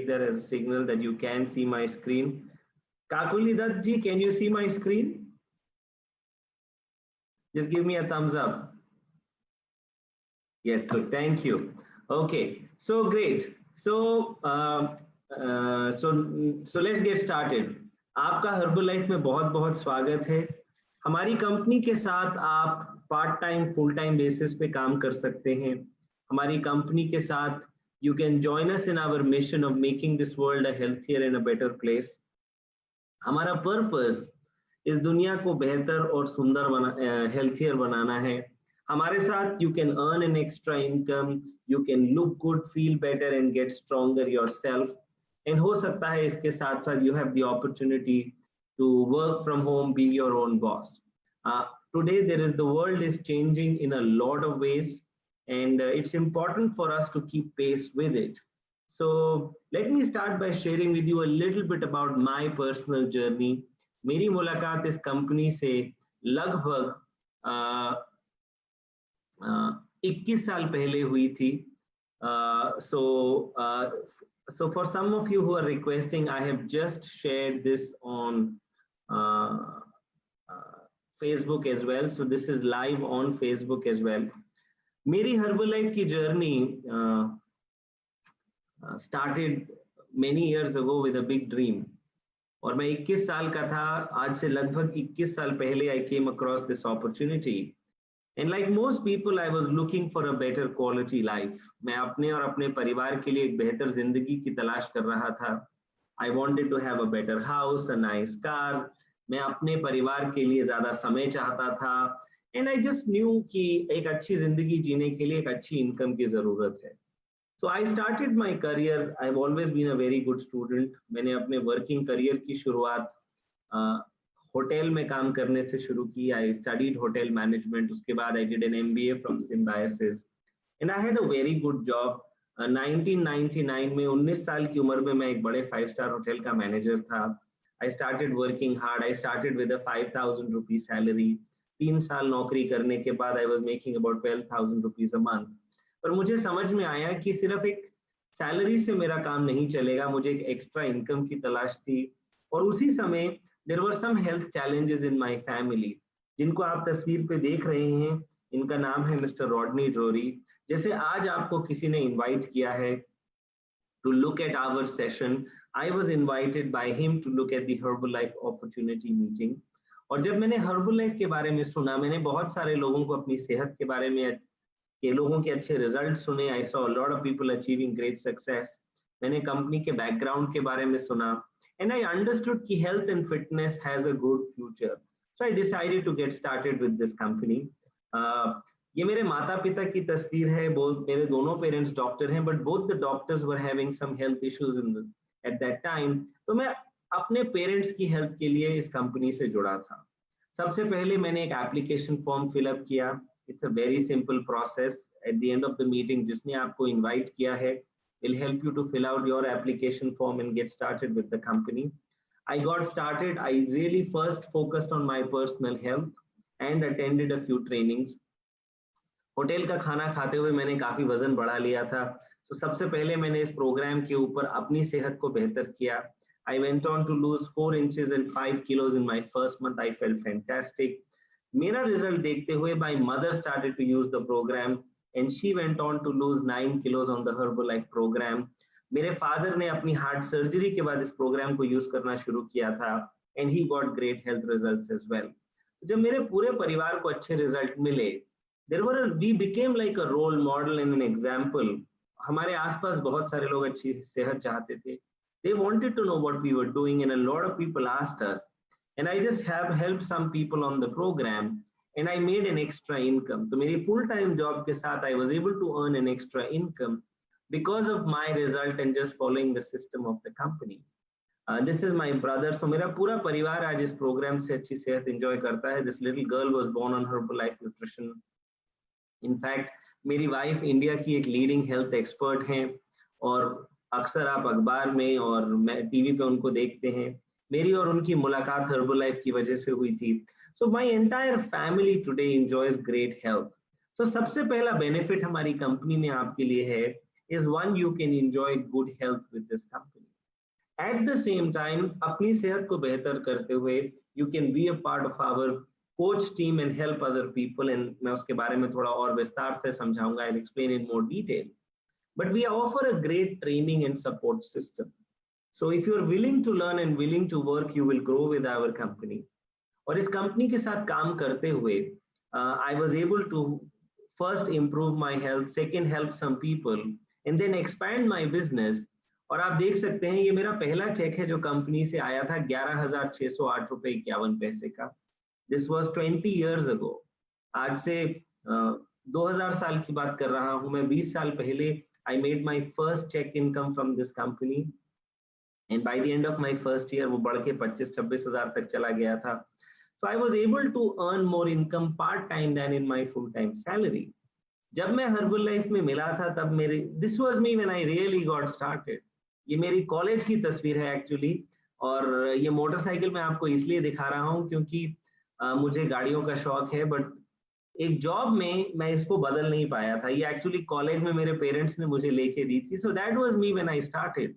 take that as a signal that you can see my screen. Kakuli Dutt ji, can you see my screen? Just give me a thumbs up. Yes, good. Thank you. Okay, so great. So let's get started. आपका Herbalife में बहुत बहुत स्वागत है. हमारी company के साथ आप part time full time basis पे काम कर सकते हैं. हमारी कंपनी के साथ you can join us in our mission of making this world a healthier and a better place. हमारा पर्पस इस दुनिया को बेहतर और सुंदर हेल्थियर बनाना है. हमारे साथ you can earn an extra income, you can look good, feel better and get stronger yourself. And हो सकता है इसके साथ साथ you have the opportunity to work from home, be your own boss. Today the world is changing in a lot of ways, and it's important for us to keep pace with it. So let me start by sharing with you a little bit about my personal journey. मेरी मुलाकात इस company से लगभग 21 साल पहले हुई थी. So for some of you who are requesting, I have just shared this on Facebook as well. So this is live on Facebook as well. मेरी Herbalife की journey started many years ago with a big dream. और मैं 21 साल का था. आज से लगभग 21 साल पहले I came across this opportunity. And like most people, I was looking for a better quality life. मैं अपने और अपने परिवार के लिए एक बेहतर जिंदगी की तलाश कर रहा था. I wanted to have a better house, a nice car. मैं अपने परिवार के लिए ज्यादा समय चाहता था. And I just knew कि एक अच्छी जिंदगी जीने के लिए एक अच्छी इनकम की जरूरत है. So I started my career. I've always been a very good student. मैंने अपने working career की शुरुआत होटल में काम करने से शुरू की. I studied hotel management. उसके बाद I did an MBA from Symbiosis, and I had a very good job. 1999 में 19 साल की उम्र में मैं एक बड़े 5-star होटल का मैनेजर था. I started working hard. I started with a 5,000 rupee salary. 3 साल नौकरी करने के बाद I was making about 12,000 rupees a month. पर मुझे समझ में आया कि सिर्फ एक सैलरी से मेरा काम नहीं चलेगा. मुझे एक एक्स्ट्रा इनकम की तलाश थी. और उसी समय there were some health challenges in my family. जिनको आप तस्वीर पे देख रहे हैं, इनका नाम है मिस्टर रॉडनी ड्रोरी. जैसे आज आपको किसी ने इनवाइट किया है to look at our session, I was invited by him to look at the Herbalife opportunity meeting. और जब मैंने Herbalife के बारे में सुना, मैंने बहुत सारे लोगों को अपनी सेहत के बारे में के लोगों के अच्छे रिजल्ट सुने. I saw a lot of people achieving great success. मैंने कंपनी के बैकग्राउंड के बारे में सुना. And I understood कि health and fitness has a good future. So I decided to get started with this company. ये मेरे माता पिता की तस्वीर है. मेरे दोनों पेरेंट्स डॉक्टर हैं, but both the doctors were having some health issues at that time. तो मैं अपने पेरेंट्स की हेल्थ के लिए इस कंपनी से जुड़ा था. सबसे पहले मैंने एक एप्लीकेशन फॉर्म फिलअप किया. It's a very simple process. At the end of the meeting, जिसने आपको इनवाइट किया है will help you to fill out your application form and get started with the company. I got started. I really first focused on my personal health and attended a few trainings. Hotel का खाना खाते हुए मैंने काफी वजन बढ़ा लिया था. So सबसे पहले मैंने इस प्रोग्राम के ऊपर अपनी सेहत को बेहतर किया. I went on to lose 4 inches and 5 kilos in my first month. I felt fantastic. मेरा रिजल्ट देखते हुए my mother started to use the program and she went on to lose 9 kilos on the Herbalife program. मेरे father ने अपनी heart surgery के बाद इस programme को यूज करना शुरू किया था and he got great health results as well. जब मेरे पूरे परिवार को अच्छे रिजल्ट मिले, we became like a role model and an example. हमारे आसपास बहुत सारे लोग अच्छी सेहत चाहते थे. They wanted to know what we were doing and a lot of people asked us. And I just have helped some people on the program and I made an extra income. So मेरी full time job के साथ I was able to earn an extra income because of my result and just following the system of the company. This is my brother. So मेरा पूरा परिवार आज इस programme से अच्छी सेहत enjoy करता है. This little girl was born on Herbalife nutrition. In fact, मेरी वाइफ इंडिया की एक लीडिंग हेल्थ एक्सपर्ट हैं और अक्सर आप अखबार में और टीवी पे उनको देखते हैं. मेरी और उनकी मुलाकात Herbalife की वजह से हुई थी. So my entire family today enjoys great health. So सबसे पहला बेनिफिट हमारी कंपनी में आपके लिए है is one, you can enjoy good health with this company. At the same time, अपनी सेहत को बेहतर करते हुए you can be a part of our coach team and help other people, and मैं उसके बारे में थोड़ा और विस्तार से समझाऊंगा. I'll explain in more detail. But we offer a great training and support system. So if you're willing to learn and willing to work, you will grow with our company. और इस कंपनी के साथ काम करते हुए I was able to first improve my health, second help some people, and then expand my business. और आप देख सकते हैं ये मेरा पहला चेक है जो कंपनी से आया था 11,608 रुपए 51 पैसे का. This was 20 years ago. आज से 2000 साल की बात कर रहा हूं मैं. 20 साल पहले I made my first check income from this company, and by the end of my first year वो बढ़ के 25-26 हजार तक चला गया था. So I was able to earn more income part time than in my full time salary. जब मैं हर्बल लाइफ में मिला था तब मेरे this was me when I really got started. ये मेरी कॉलेज की तस्वीर है एक्चुअली, और ये मोटरसाइकिल मैं आपको इसलिए दिखा रहा हूँ क्योंकि मुझे गाड़ियों का शौक है, बट एक जॉब में मैं इसको बदल नहीं पाया था. ये एक्चुअली कॉलेज में मेरे पेरेंट्स ने मुझे लेके दी थी. So that was me when I started.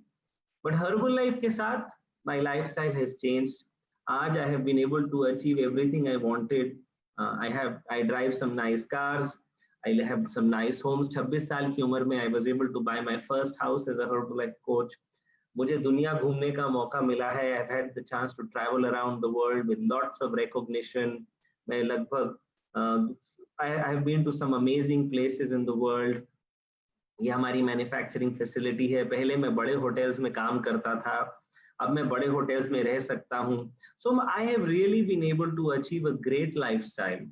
But herbal life के साथ my lifestyle has changed. आज I have been able to achieve everything I wanted. I drive some nice cars. I have some nice homes. 26 साल की उम्र में I was able to buy my first house as a Herbalife coach. मुझे दुनिया घूमने का मौका मिला है. I've had the chance to travel around the world with lots of recognition. मैं लगभग I have been to some amazing places in the world. ये हमारी मैन्युफैक्चरिंग फैसिलिटी है. पहले मैं बड़े होटल्स में काम करता था, अब मैं बड़े होटल्स में रह सकता हूँ. So I have really been able to achieve a great lifestyle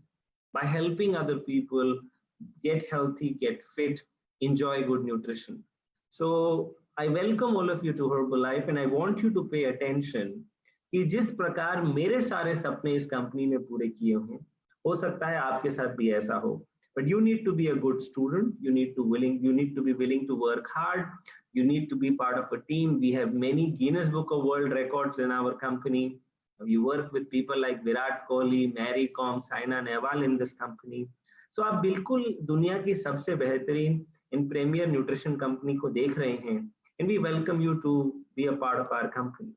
by helping other people get healthy, get fit, enjoy good nutrition. So I welcome all of you to Herbalife, and I want you to pay attention कि जिस प्रकार मेरे सारे सपने इस company ने पूरे किए हैं, हो सकता है आपके साथ भी ऐसा हो. But you need to be a good student. You need to be willing to work hard. You need to be part of a team. We have many Guinness Book of World Records in our company. We work with people like Virat Kohli, Mary Kom, Saina Nehwal in this company. So आप बिल्कुल दुनिया की सबसे बेहतरीन इन premiere nutrition company को देख रहे हैं. And we welcome you to be a part of our company.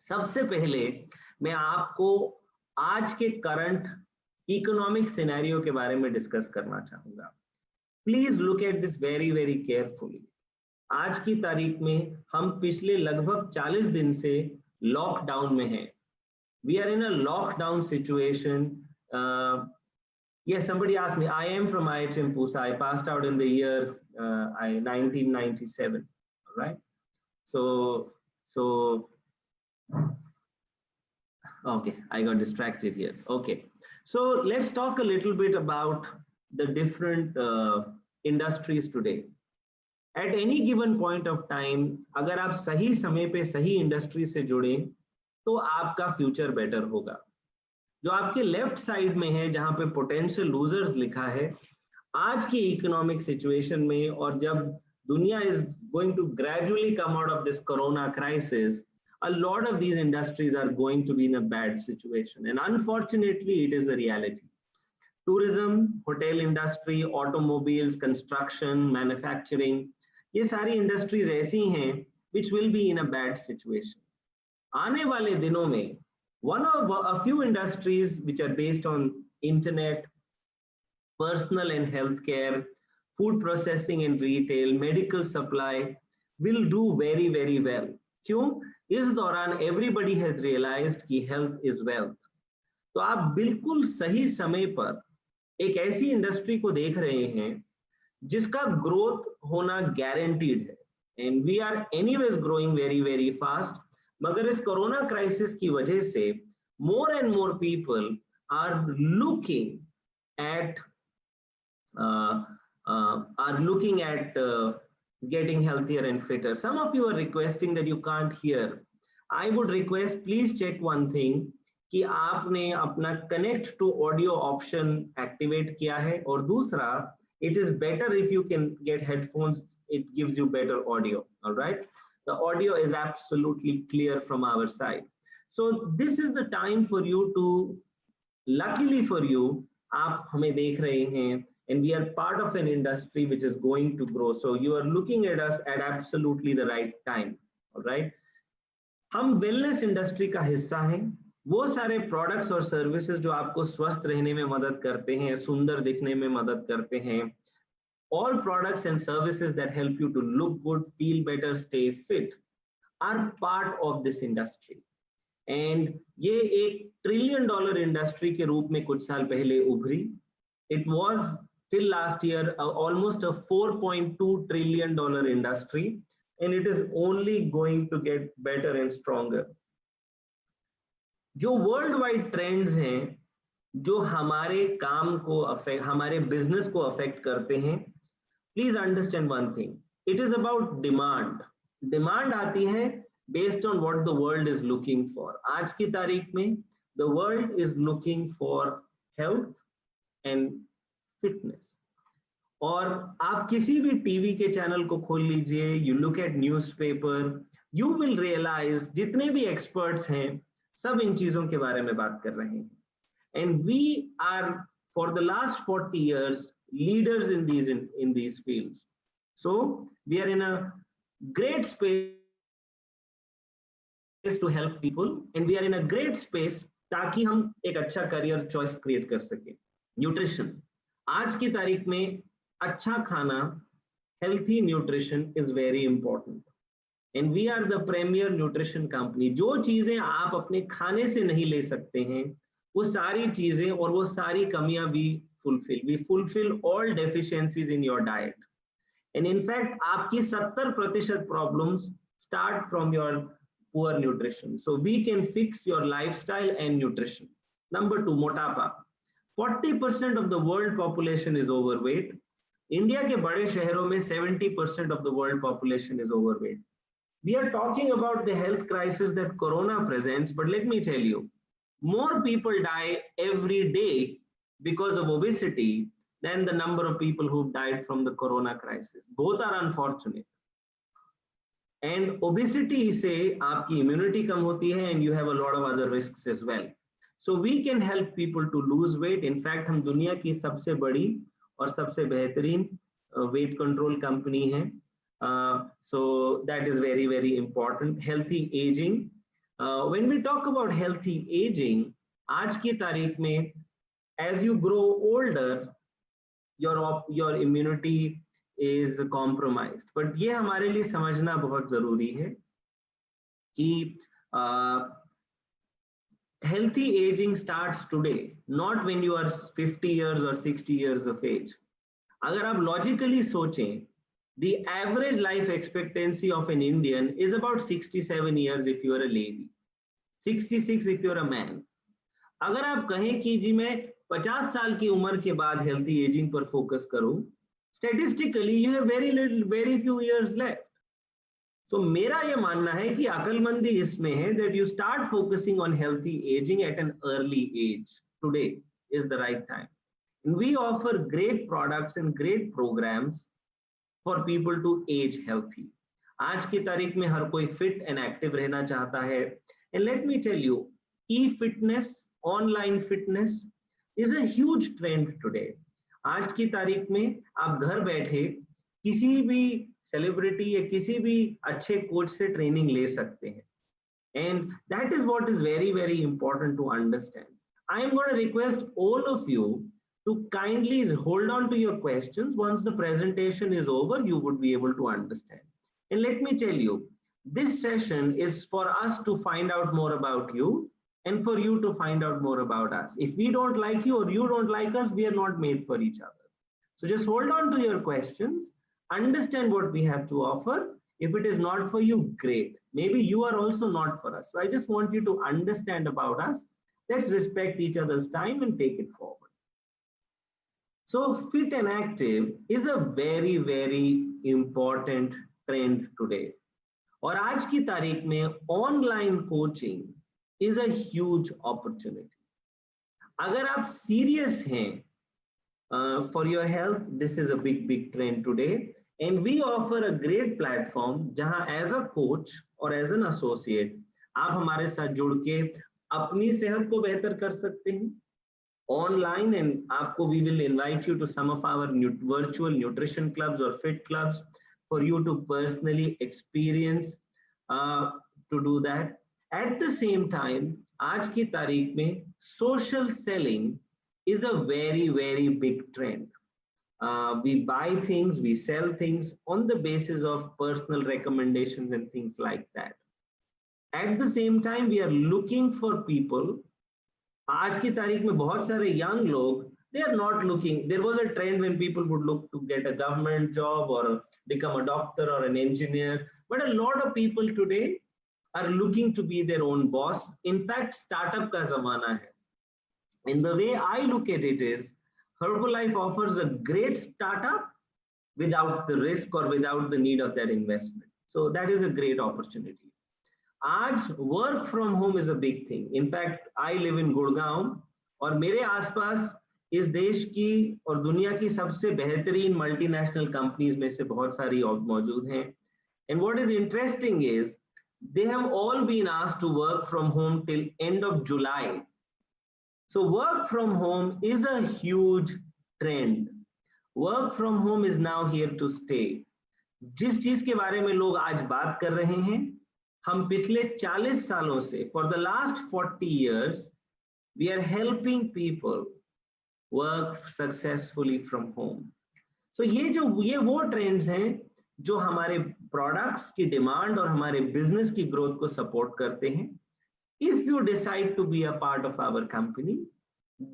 सबसे पहले मैं आपको आज के करंट इकोनॉमिक सिनेरियो के बारे में डिस्कस करना चाहूंगा. Please look at this very very carefully. आज की तारीख में हम पिछले लगभग 40 दिन से लॉकडाउन में हैं. We are in a lockdown situation. Yes, somebody asked me. I am from IHM Pusa. I passed out in the year 1997. All right. So okay, I got distracted here. Okay. So let's talk a little bit about the different industries today. At any given point of time, अगर आप सही समय पे सही industry से जुड़े तो आपका फ्यूचर बेटर होगा. जो आपके लेफ्ट साइड में है जहां पे पोटेंशियल लूजर्स लिखा है, आज की इकोनॉमिक सिचुएशन में और जब दुनिया is going to gradually come out of this corona crisis, a lot of these industries are going to be in a bad situation, and unfortunately it is the reality. Tourism, hotel industry, automobiles, construction, manufacturing, ये सारी industries ऐसी हैं which will be in a bad situation. आने वाले दिनों में one of a few industries which are based on internet, personal and healthcare, food processing and retail, medical supply will do very very well. क्यों? इस दौरान everybody has realized कि health is wealth. तो आप बिल्कुल सही समय पर एक ऐसी इंडस्ट्री को देख रहे हैं जिसका ग्रोथ होना गारंटीड है, and we are anyways growing very very fast. मगर इस कोरोना क्राइसिस की वजह से more and more people are looking at getting healthier and fitter. Some of you are requesting that you can't hear. I would request please check one thing कि आपने अपना connect to audio option activate किया है, और दूसरा it is better if you can get headphones. It gives you better audio. All right. The audio is absolutely clear from our side. So this is the time for you to, luckily for you, आप हमें देख रहे हैं and we are part of an industry which is going to grow. So you are looking at us at absolutely the right time. All right. हम wellness industry का हिस्सा हैं. वो सारे प्रोडक्ट्स और सर्विसेज जो आपको स्वस्थ रहने में मदद करते हैं, सुंदर दिखने में मदद करते हैं, all products and services that help you to look good, feel better, stay fit are part of this industry. And ये एक $1 trillion इंडस्ट्री के रूप में कुछ साल पहले उभरी. It was till last year almost a $4.2 trillion industry, and it is only going to get better and stronger. जो वर्ल्ड वाइड ट्रेंड्स हैं जो हमारे काम को अफेक्ट, हमारे बिजनेस को अफेक्ट करते हैं, please understand one thing, it is about demand. Demand आती है based on what the world is looking for. आज की तारीख में the world is looking for health and fitness. और आप किसी भी टीवी के चैनल को खोल लीजिए, you look at newspaper, you will realize जितने भी experts हैं सब इन चीजों के बारे में बात कर रहे हैं. And we are for the last 40 years leaders in these fields. So we are in a great space to help people, and we are in a great space ताकि हम एक अच्छा करियर चॉइस क्रिएट कर सके. Nutrition, आज की तारीख में अच्छा खाना, healthy nutrition is very important, and we are the premier nutrition company. जो चीजें आप अपने खाने से नहीं ले सकते हैं वो सारी चीजें और वो सारी कमियां भी we fulfill all deficiencies in your diet, and in fact आपकी 70% problems start from your poor nutrition. So we can fix your lifestyle and nutrition. Number 2, मोटापा. 40% of the world population is overweight. India के बड़े शहरों में 70% of the world population is overweight. We are talking about the health crisis that corona presents, but let me tell you, more people die every day because of obesity than the number of people who died from the corona crisis. Both are unfortunate. And obesity से आपकी immunity कम होती है, and you have a lot of other risks as well. So we can help people to lose weight. In fact, हम दुनिया की सबसे बड़ी और सबसे बेहतरीन weight control company है. So that is very, very important. Healthy aging. When we talk about healthy aging, आज की तारीख में, as you grow older, your immunity is compromised. But ये हमारे लिए समझना बहुत जरूरी है कि healthy aging starts today, not when you are 50 years or 60 years of age. अगर आप logically सोचें, the average life expectancy of an Indian is about 67 years if you are a lady, 66 if you are a man. अगर आप कहें कि जी मैं 50 साल की उम्र के बाद healthy aging पर focus करूं, statistically you have very few years left. So मेरा ये मानना है कि अकलमंदी इसमें है that you start focusing on healthy aging at an early age. Today is the right time. And we offer great products and great programs for people to age healthy. आज की तारीख में हर कोई fit and active रहना चाहता है. And let me tell you, e-fitness, online fitness is a huge trend today. आज की तारीख में आप घर बैठे किसी भी सेलिब्रिटी या किसी भी अच्छे कोच से ट्रेनिंग ले सकते हैं. And that is what is very, very important to understand. I am going to request all of you to kindly hold on to your questions. Once the presentation is over, you would be able to understand. And let me tell you, this session is for us to find out more about you and for you to find out more about us. If we don't like you or you don't like us, we are not made for each other. So just hold on to your questions, understand what we have to offer. If it is not for you, great. Maybe you are also not for us. So I just want you to understand about us. Let's respect each other's time and take it forward. So fit and active is a very, very important trend today. और आज की तारीख में online coaching is a huge opportunity. अगर आप serious हैं for your health, this is a big trend today, and we offer a great platform जहां as a coach or as an associate आप हमारे साथ जुड़ के अपनी सेहत को बेहतर कर सकते हैं, online, and aapko, we will invite you to some of our virtual nutrition clubs or fit clubs for you to personally experience to do that. At the same time, आज की तारीख में social selling is a very, very big trend. We buy things, we sell things on the basis of personal recommendations and things like that. At the same time, we are looking for people. आज की तारीख में बहुत सारे young लोग, they are not looking. There was a trend when people would look to get a government job or become a doctor or an engineer. But a lot of people today are looking to be their own boss. In fact, startup ka zamana hai. And the way I look at it is, Herbalife offers a great startup without the risk or without the need of that investment. So that is a great opportunity. आज work from home is a big thing. In fact, I live in Gurgaon और मेरे आसपास इस देश की और दुनिया की सबसे बेहतरीन मल्टीनेशनल कंपनीज में से बहुत सारी मौजूद हैं. And what is interesting is they have all been asked to work from home till end of July. So work from home is a huge trend. Work from home is now here to stay. जिस चीज के बारे में लोग आज बात कर रहे हैं, हम पिछले 40 सालों से, for the last 40 years, we are helping people work successfully from home. So ये वो ट्रेंड्स हैं जो हमारे प्रोडक्ट्स की डिमांड और हमारे बिजनेस की ग्रोथ को सपोर्ट करते हैं. If you decide to be a part of our company,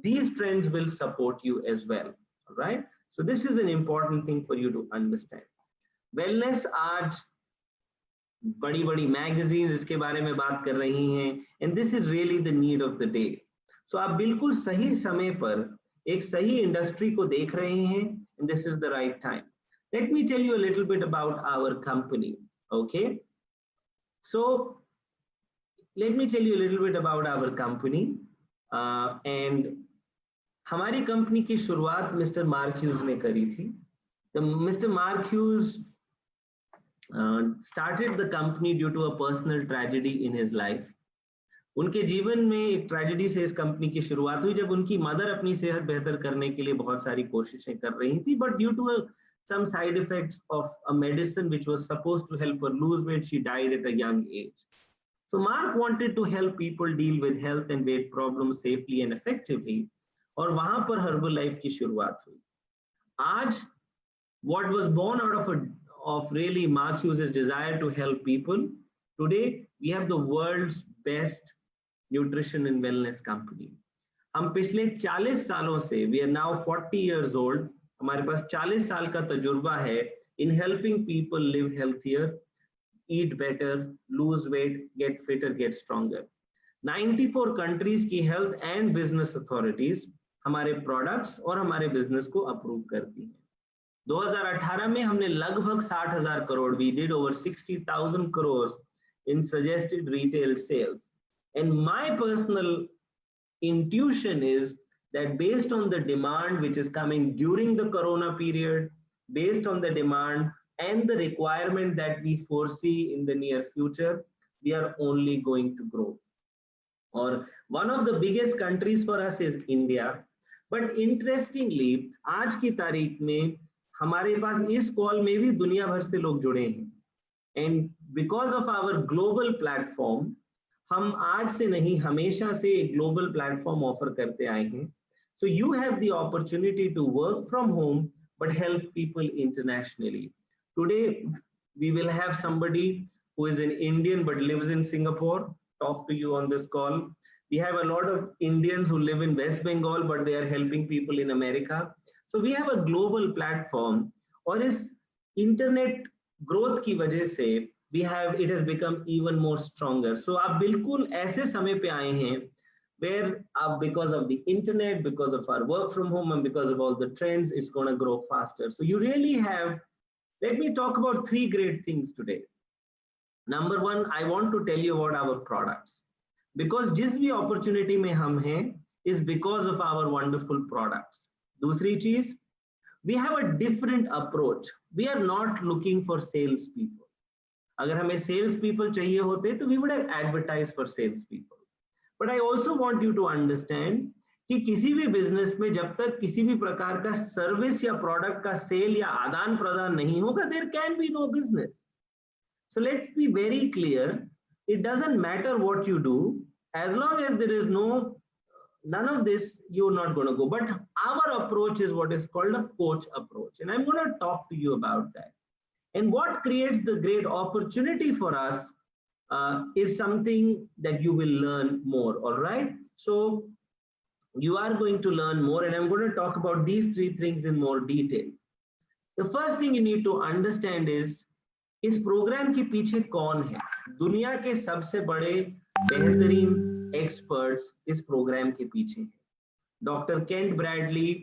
these trends will support you as well. All right? So this is an important thing for you to understand. Wellness आज बड़ी बड़ी magazines इसके बारे में बात कर रही हैं, and this is really the need of the day. So आप बिल्कुल सही समय पर एक सही इंडस्ट्री को देख रहे हैं, and this is the right time. Let me tell you a little bit about our company. Okay, so let me tell you a little bit about our company. And हमारी कंपनी की शुरुआत mister mark huge ने करी थी. Mr. Mark Hughes started the company due to a personal tragedy in his life. उनके जीवन में एक ट्रेजेडी से इस कंपनी की शुरुआत हुई जब उनकी मदर अपनी सेहत बेहतर करने के लिए बहुत सारी कोशिशें कर रही थी, but due to some side effects of a medicine which was supposed to help her lose weight, she died at a young age. So Mark wanted to help people deal with health and weight problems safely and effectively, और वहां पर Herbalife की शुरुआत हुई. आज what was born out of really Mark Hughes' desire to help people, today we have the world's best nutrition and wellness company. हम पिछले 40 सालों से, we are now 40 years old, हमारे पास 40 साल का तजुर्बा है in helping people live healthier, eat better, lose weight, get fitter, get stronger. 94 countries की health and business authorities हमारे products और हमारे business को approve करती हैं. 2018 में हमने लगभग 60,000 crore, we did over 60,000 crores in suggested retail sales. And my personal intuition is that based on the demand which is coming during the corona period, based on the demand and the requirement that we foresee in the near future, we are only going to grow. Or one of the biggest countries for us is India. But interestingly, आज की तारीख में हमारे पास इस call में भी दुनिया भर से लोग जुड़े हैं. And because of our global platform, हम आज से नहीं हमेशा से एक global platform offer करते आए हैं. So you have the opportunity to work from home but help people internationally. Today we will have somebody who is an Indian but lives in Singapore talk to you on this call. We have a lot of Indians who live in West Bengal but they are helping people in America. So we have a global platform, और इस internet growth की वजह से it has become even more stronger. So आप बिल्कुल ऐसे समय पे आए हैं where because of the internet, because of our work from home, and because of all the trends, it's going to grow faster. So you really have, let me talk about 3 great things today. Number 1, I want to tell you about our products. Because जिस भी opportunity में हम हैं is because of our wonderful products. दूसरी चीज, we have a different approach. We are not looking for sales people. अगर हमें sales people चाहिए होते तो we would have advertised for sales people. But I also want you to understand कि किसी भी बिजनेस में जब तक किसी भी प्रकार का सर्विस या प्रोडक्ट का सेल या आदान प्रदान नहीं होगा, there can be no business. So let's be very clear. It doesn't matter what you do, as long as there is none of this, you're not going to go. But our approach is what is called a coach approach. And I'm going to talk to you about that. And what creates the great opportunity for us is something that you will learn more. All right. So you are going to learn more. And I'm going to talk about these three things in more detail. The first thing you need to understand is, इस programme के पीछे कौन है. दुनिया के सबसे बड़े बेहतरीन एक्सपर्ट्स इस प्रोग्राम के पीछे हैं. Doctor Kent Bradley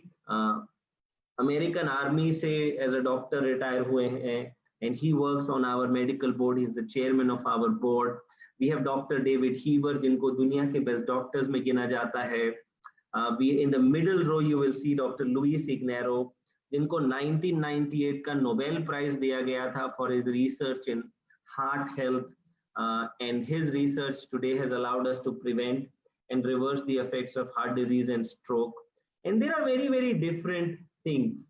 American army से एज अ डॉक्टर रिटायर हुए हैं, and he works on our medical board. He is the chairman of our board. We have doctor David Heber, जिनको दुनिया के बेस्ट डॉक्टर्स में गिना जाता है. We in the middle row you will see doctor Louis Ignarro, जिनको 1998 का Nobel prize दिया गया था for his research in heart health, and his research today has allowed us to prevent and reverse the effects of heart disease and stroke. And there are very, very different things.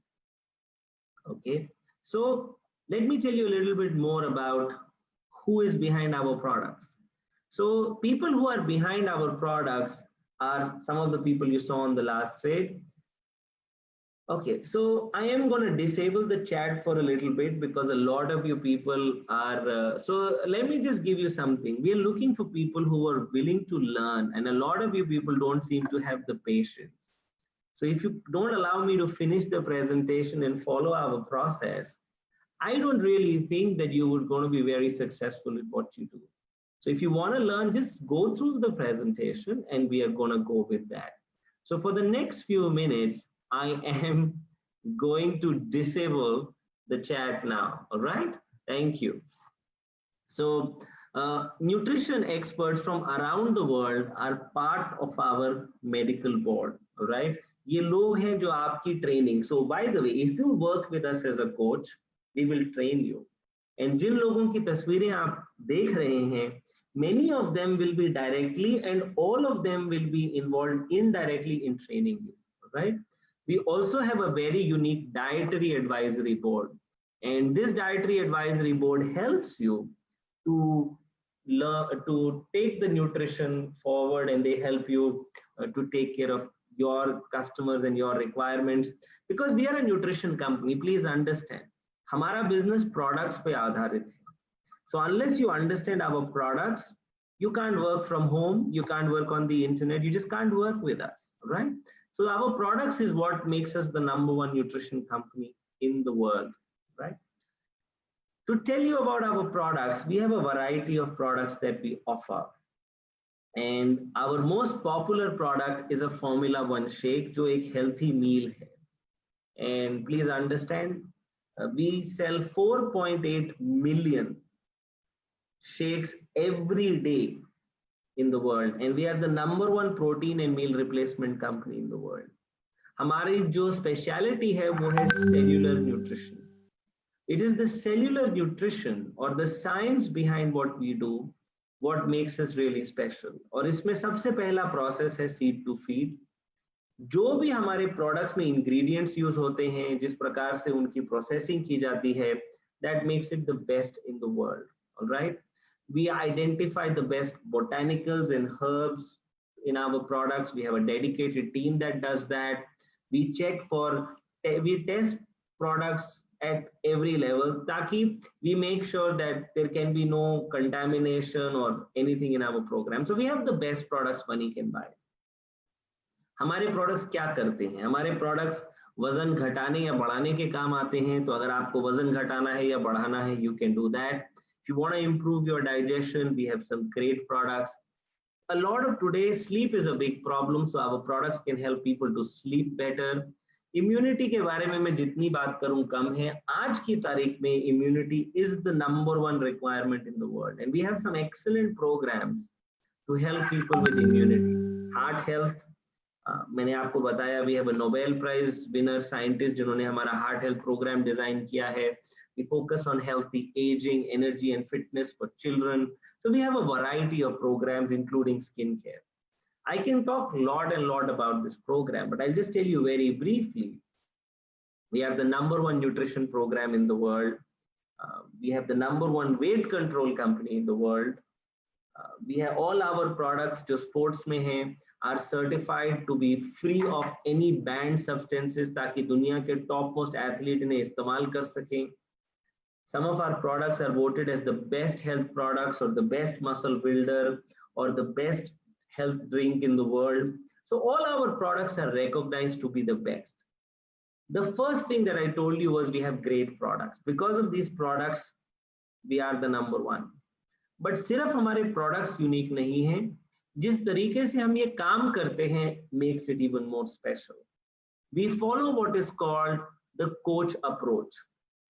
Okay, so let me tell you a little bit more about who is behind our products. So people who are behind our products are some of the people you saw on the last slide. Okay, so I am going to disable the chat for a little bit because a lot of you people are, so let me just give you something. We are looking for people who are willing to learn, and a lot of you people don't seem to have the patience. So if you don't allow me to finish the presentation and follow our process, I don't really think that you are going to be very successful in what you do. So if you want to learn, just go through the presentation and we are going to go with that. So for the next few minutes, I am going to disable the chat now. All right, thank you. So nutrition experts from around the world are part of our medical board. All right, ये लोग हैं जो आपकी training. So by the way, if you work with us as a coach, we will train you. And जिन लोगों की तस्वीरें आप देख रहे हैं, many of them will be directly and all of them will be involved indirectly in training you. All right. We also have a very unique dietary advisory board, and this dietary advisory board helps you to learn to take the nutrition forward, and they help you to take care of your customers and your requirements, because we are a nutrition company. Please understand, हमारा business products पे आधारित है. So unless you understand our products, you can't work from home, you can't work on the internet, you just can't work with us, right? So our products is what makes us the #1 nutrition company in the world, right? To tell you about our products, we have a variety of products that we offer. And our most popular product is a Formula 1 shake, जो एक healthy meal है. And please understand, we sell 4.8 million shakes every day in the world, and we are the #1 protein and meal replacement company in the world. हमारी जो speciality है वो है cellular nutrition. It is the cellular nutrition or the science behind what we do what makes us really special. और इसमें सबसे पहला process है seed to feed. जो भी हमारे products में ingredients use होते हैं, जिस प्रकार से उनकी processing की जाती है, that makes it the best in the world. All right. We identify the best botanicals and herbs in our products. We have a dedicated team that does that. We test products at every level, ताकि we make sure that there can be no contamination or anything in our program. So we have the best products money can buy. हमारे products क्या करते हैं? हमारे products वजन घटाने या बढ़ाने के काम आते हैं. तो अगर आपको वजन घटाना है या बढ़ाना है, you can do that. If you want to improve your digestion, we have some great products. A lot of today, sleep is a big problem, so our products can help people to sleep better. Immunity के बारे में मैं जितनी बात करूं कम है. आज की तारीख में immunity is the #1 requirement in the world, and we have some excellent programs to help people with immunity. Heart health, मैंने आपको बताया, we have a Nobel Prize winner scientist जिन्होंने हमारा heart health program design किया है. We focus on healthy aging, energy and fitness for children. So we have a variety of programs including skincare. I can talk lot and lot about this program, but I'll just tell you very briefly. We have the #1 nutrition program in the world. We have the #1 weight control company in the world. We have all our products जो sports में हैं are certified to be free of any banned substances ताकि दुनिया के topmost athlete इन्हें इस्तेमाल कर सकें. Some of our products are voted as the best health products or the best muscle builder or the best health drink in the world. So all our products are recognized to be the best. The first thing that I told you was we have great products. Because of these products, we are the #1. But सिर्फ हमारे products unique नहीं हैं. जिस तरीके से हम ये काम करते हैं makes it even more special. We follow what is called the coach approach.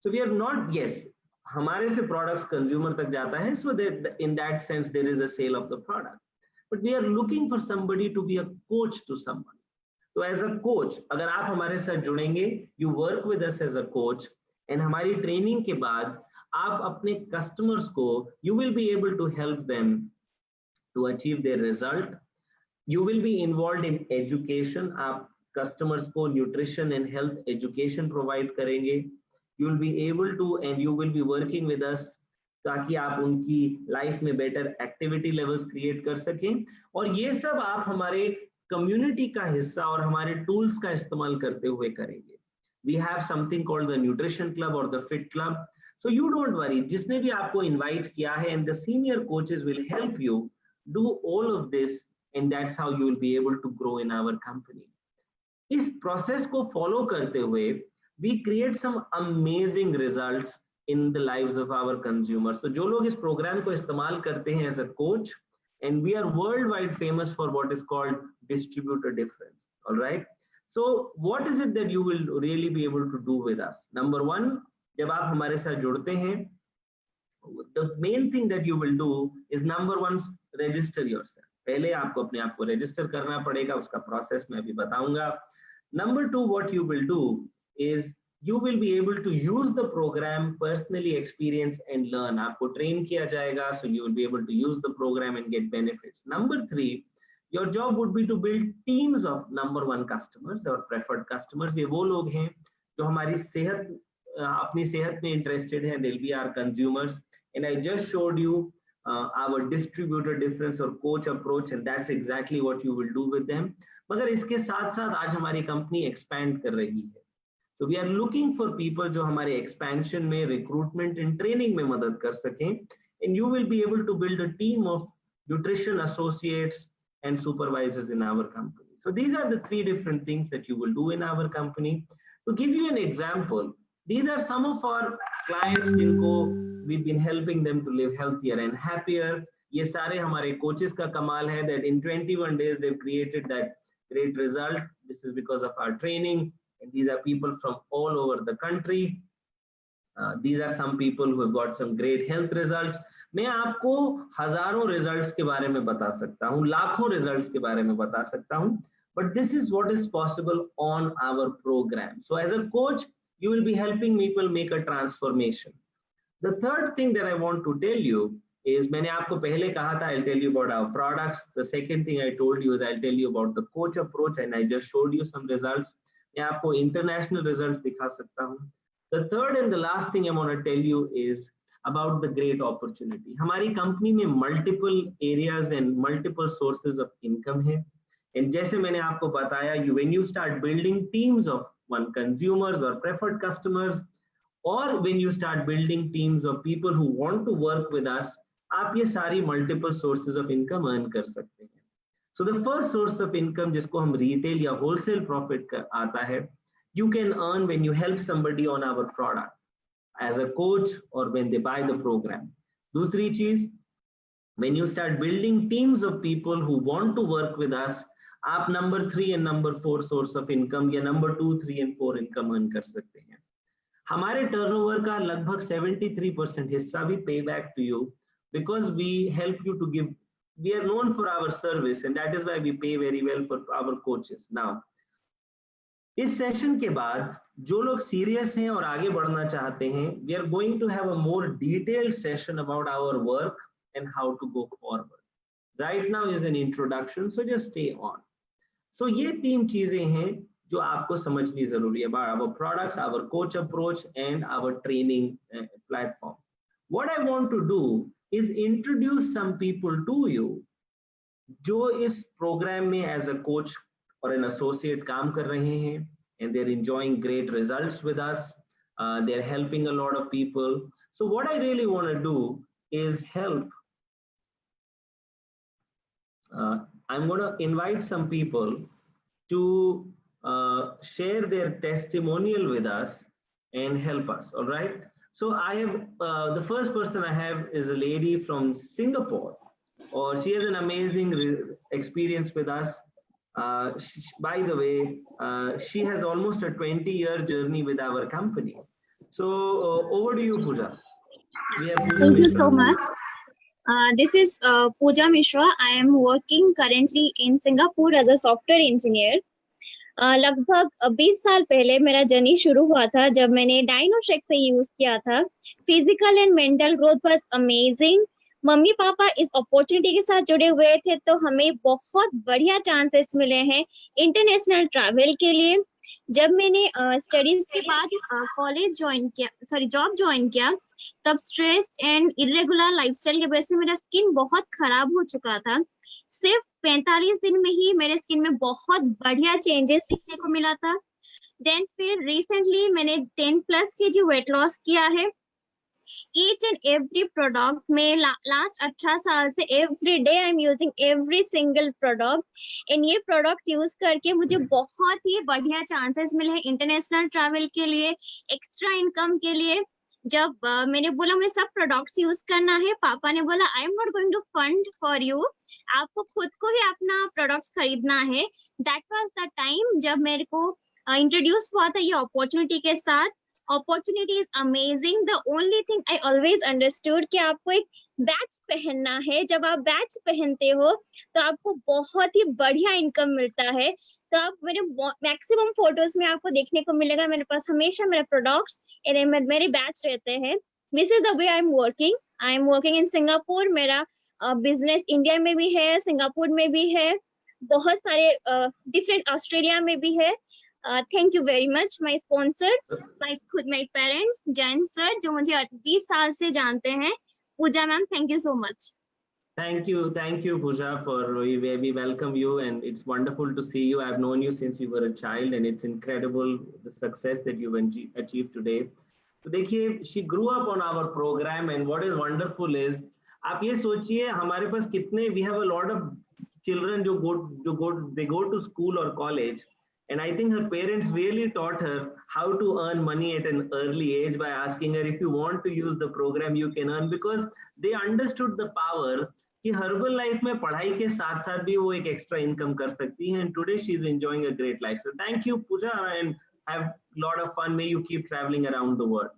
So we are not, yes, हमारे से products consumer तक जाता है, so that in that sense there is a sale of the product. But we are looking for somebody to be a coach to someone. So as a coach, अगर आप हमारे साथ जुड़ेंगे, you work with us as a coach, and हमारी training के बाद आप अपने customers को, you will be able to help them to achieve their result. You will be involved in education. आप customers को nutrition and health education provide करेंगे. You will be able to, and you will be working with us ताकि आप उनकी life में better activity levels create कर सकें. और ये सब आप हमारे कम्युनिटी का हिस्सा और हमारे टूल्स का इस्तेमाल करते हुए करेंगे. We have something called the nutrition club or the fit club. So you don't worry, जिसने भी आपको इनवाइट किया है, and the senior coaches will help you do all of this, and that's how you will be able to grow in our company. इस process को follow करते हुए we create some amazing results in the lives of our consumers. तो जो लोग इस programme को इस्तेमाल करते हैं as a coach, and we are worldwide famous for what is called distributor difference. All right. So what is it that you will really be able to do with us? #1, जब आप हमारे साथ जुड़ते हैं, the main thing that you will do is #1, register yourself. पहले आपको अपने आप को register करना पड़ेगा, उसका process मैं अभी बताऊंगा. #2, what you will do is you will be able to use the program, personally experience and learn. आपको train किया जाएगा, so you will be able to use the program and get benefits. #3, your job would be to build teams of #1 customers or preferred customers. ये वो लोग हैं जो हमारी सेहत, अपनी सेहत में interested हैं. They'll be our consumers. And I just showed you our distributor difference or coach approach, and that's exactly what you will do with them. मगर इसके साथ साथ आज हमारी कंपनी expand कर रही है. So we are looking for people जो हमारे expansion में, recruitment and training में मदद कर सकें, and you will be able to build a team of nutrition associates and supervisors in our company. So these are the 3 different things that you will do in our company. To give you an example, these are some of our clients जिनको we've been helping them to live healthier and happier. ये सारे हमारे coaches का कमाल है that in 21 days they've created that great result. This is because of our training. And these are people from all over the country. These are some people who have got some great health results. मैं आपको हजारों results के बारे में बता सकता हूँ, लाखों results के बारे में बता सकता हूँ, but this is what is possible on our program. So as a coach, you will be helping people make a transformation. The third thing that I want to tell you is, मैंने आपको पहले कहा था, I'll tell you about our products. The second thing I told you is I'll tell you about the coach approach, and I just showed you some results. मैं आपको international results दिखा सकता हूँ. The third and the last thing I want to tell you is about the great opportunity. हमारी company में multiple areas and multiple sources of income है. And जैसे मैंने आपको बताया, when you start building teams of consumers or preferred customers, or when you start building teams of people who want to work with us, आप ये सारी multiple sources of income earn कर सकते हैं. So the first source of income जिसको हम retail या wholesale profit आता है, you can earn when you help somebody on our product as a coach or when they buy the program. दूसरी चीज, when you start building teams of people who want to work with us, आप #3 and #4 source of income या #2, 3 and 4 income earn कर सकते हैं. हमारे turnover का लगभग 73% हिस्सा भी pay back to you because we help you to give. We are known for our service, and that is why we pay very well for our coaches. Now, इस session के बाद जो लोग सीरियस हैं और आगे बढ़ना चाहते हैं, we are going to have a more detailed session about our work and how to go forward. Right now is an introduction, so just stay on. So ये 3 चीजें हैं जो आपको समझनी जरूरी है about our products, our coach approach and our training platform. What I want to do is introduce some people to you जो इस program में as a coach or an associate काम कर रहे हैं and they're enjoying great results with us. They're helping a lot of people. So what I really want to do is help. I'm going to invite some people to share their testimonial with us and help us. All right. So I have the first person I have is a lady from Singapore, or she has an amazing experience with us. By the way, she has almost a 20-year journey with our company. So over to you, Pooja. Thank you so much. This is Pooja Mishra. I am working currently in Singapore as a software engineer. लगभग 20 साल पहले मेरा journey शुरू हुआ था जब मैंने डायनोशेक से यूज किया था. Physical and mental growth was amazing. Mummy papa इस अपॉर्चुनिटी के साथ जुड़े हुए थे तो हमें बहुत बढ़िया चांसेस मिले हैं इंटरनेशनल ट्रैवल के लिए. जब मैंने स्टडीज के बाद कॉलेज ज्वाइन किया, जॉब ज्वाइन किया, तब स्ट्रेस एंड इरेगुलर लाइफस्टाइल की वजह से मेरा स्किन बहुत खराब हो चुका था. सिर्फ 45 दिन में ही मेरे स्किन में बहुत बढ़िया चेंजेस दिखने को मिला था. देन फिर रिसेंटली मैंने 10+ kg वेट लॉस किया है. ईच एंड एवरी प्रोडक्ट में लास्ट 18 साल से every day I am using every single product. And ये प्रोडक्ट यूज करके मुझे बहुत ही बढ़िया चांसेस मिले हैं इंटरनेशनल ट्रैवल के लिए, एक्स्ट्रा इनकम के लिए. जब मैंने बोला मुझे सब प्रोडक्ट्स यूज करना है, पापा ने बोला I am not going to fund for you, आपको खुद को ही अपना प्रोडक्ट्स खरीदना है. दैट वाज द टाइम जब मेरे को इंट्रोड्यूस हुआ था ये अपॉर्चुनिटी के साथ. Opportunity is amazing. The only thing I always understood कि आपको एक बैच पहनना है. जब आप बैच पहनते हो तो आपको बहुत ही बढ़िया इनकम मिलता है. तो आप मेरे मैक्सिमम फोटोज में आपको देखने को मिलेगा मेरे पास हमेशा मेरे प्रोडक्ट्स मेरे बैच रहते हैं. This is the way I am working in Singapore. मेरा बिजनेस इंडिया में भी है, सिंगापुर में भी है, बहुत सारे डिफरेंट ऑस्ट्रेलिया में भी है. Thank you very much my sponsor, my parents, Jain sir जो मुझे 20 साल से जानते हैं. Pooja ma'am, thank you so much. Thank you, Pooja, for we welcome you, and it's wonderful to see you. I've known you since you were a child, and it's incredible the success that you've achieved today. So, देखिए, she grew up on our program, and what is wonderful is, आप ये सोचिए हमारे पास कितने we have a lot of children जो go to school or college, and I think her parents really taught her how to earn money at an early age by asking her if you want to use the program you can earn, because they understood the power कि herbal life में पढ़ाई के साथ साथ भी वो एक extra income कर सकती है. And today she is enjoying a great life. So thank you Pooja, and have lot of fun. May you keep travelling around the world.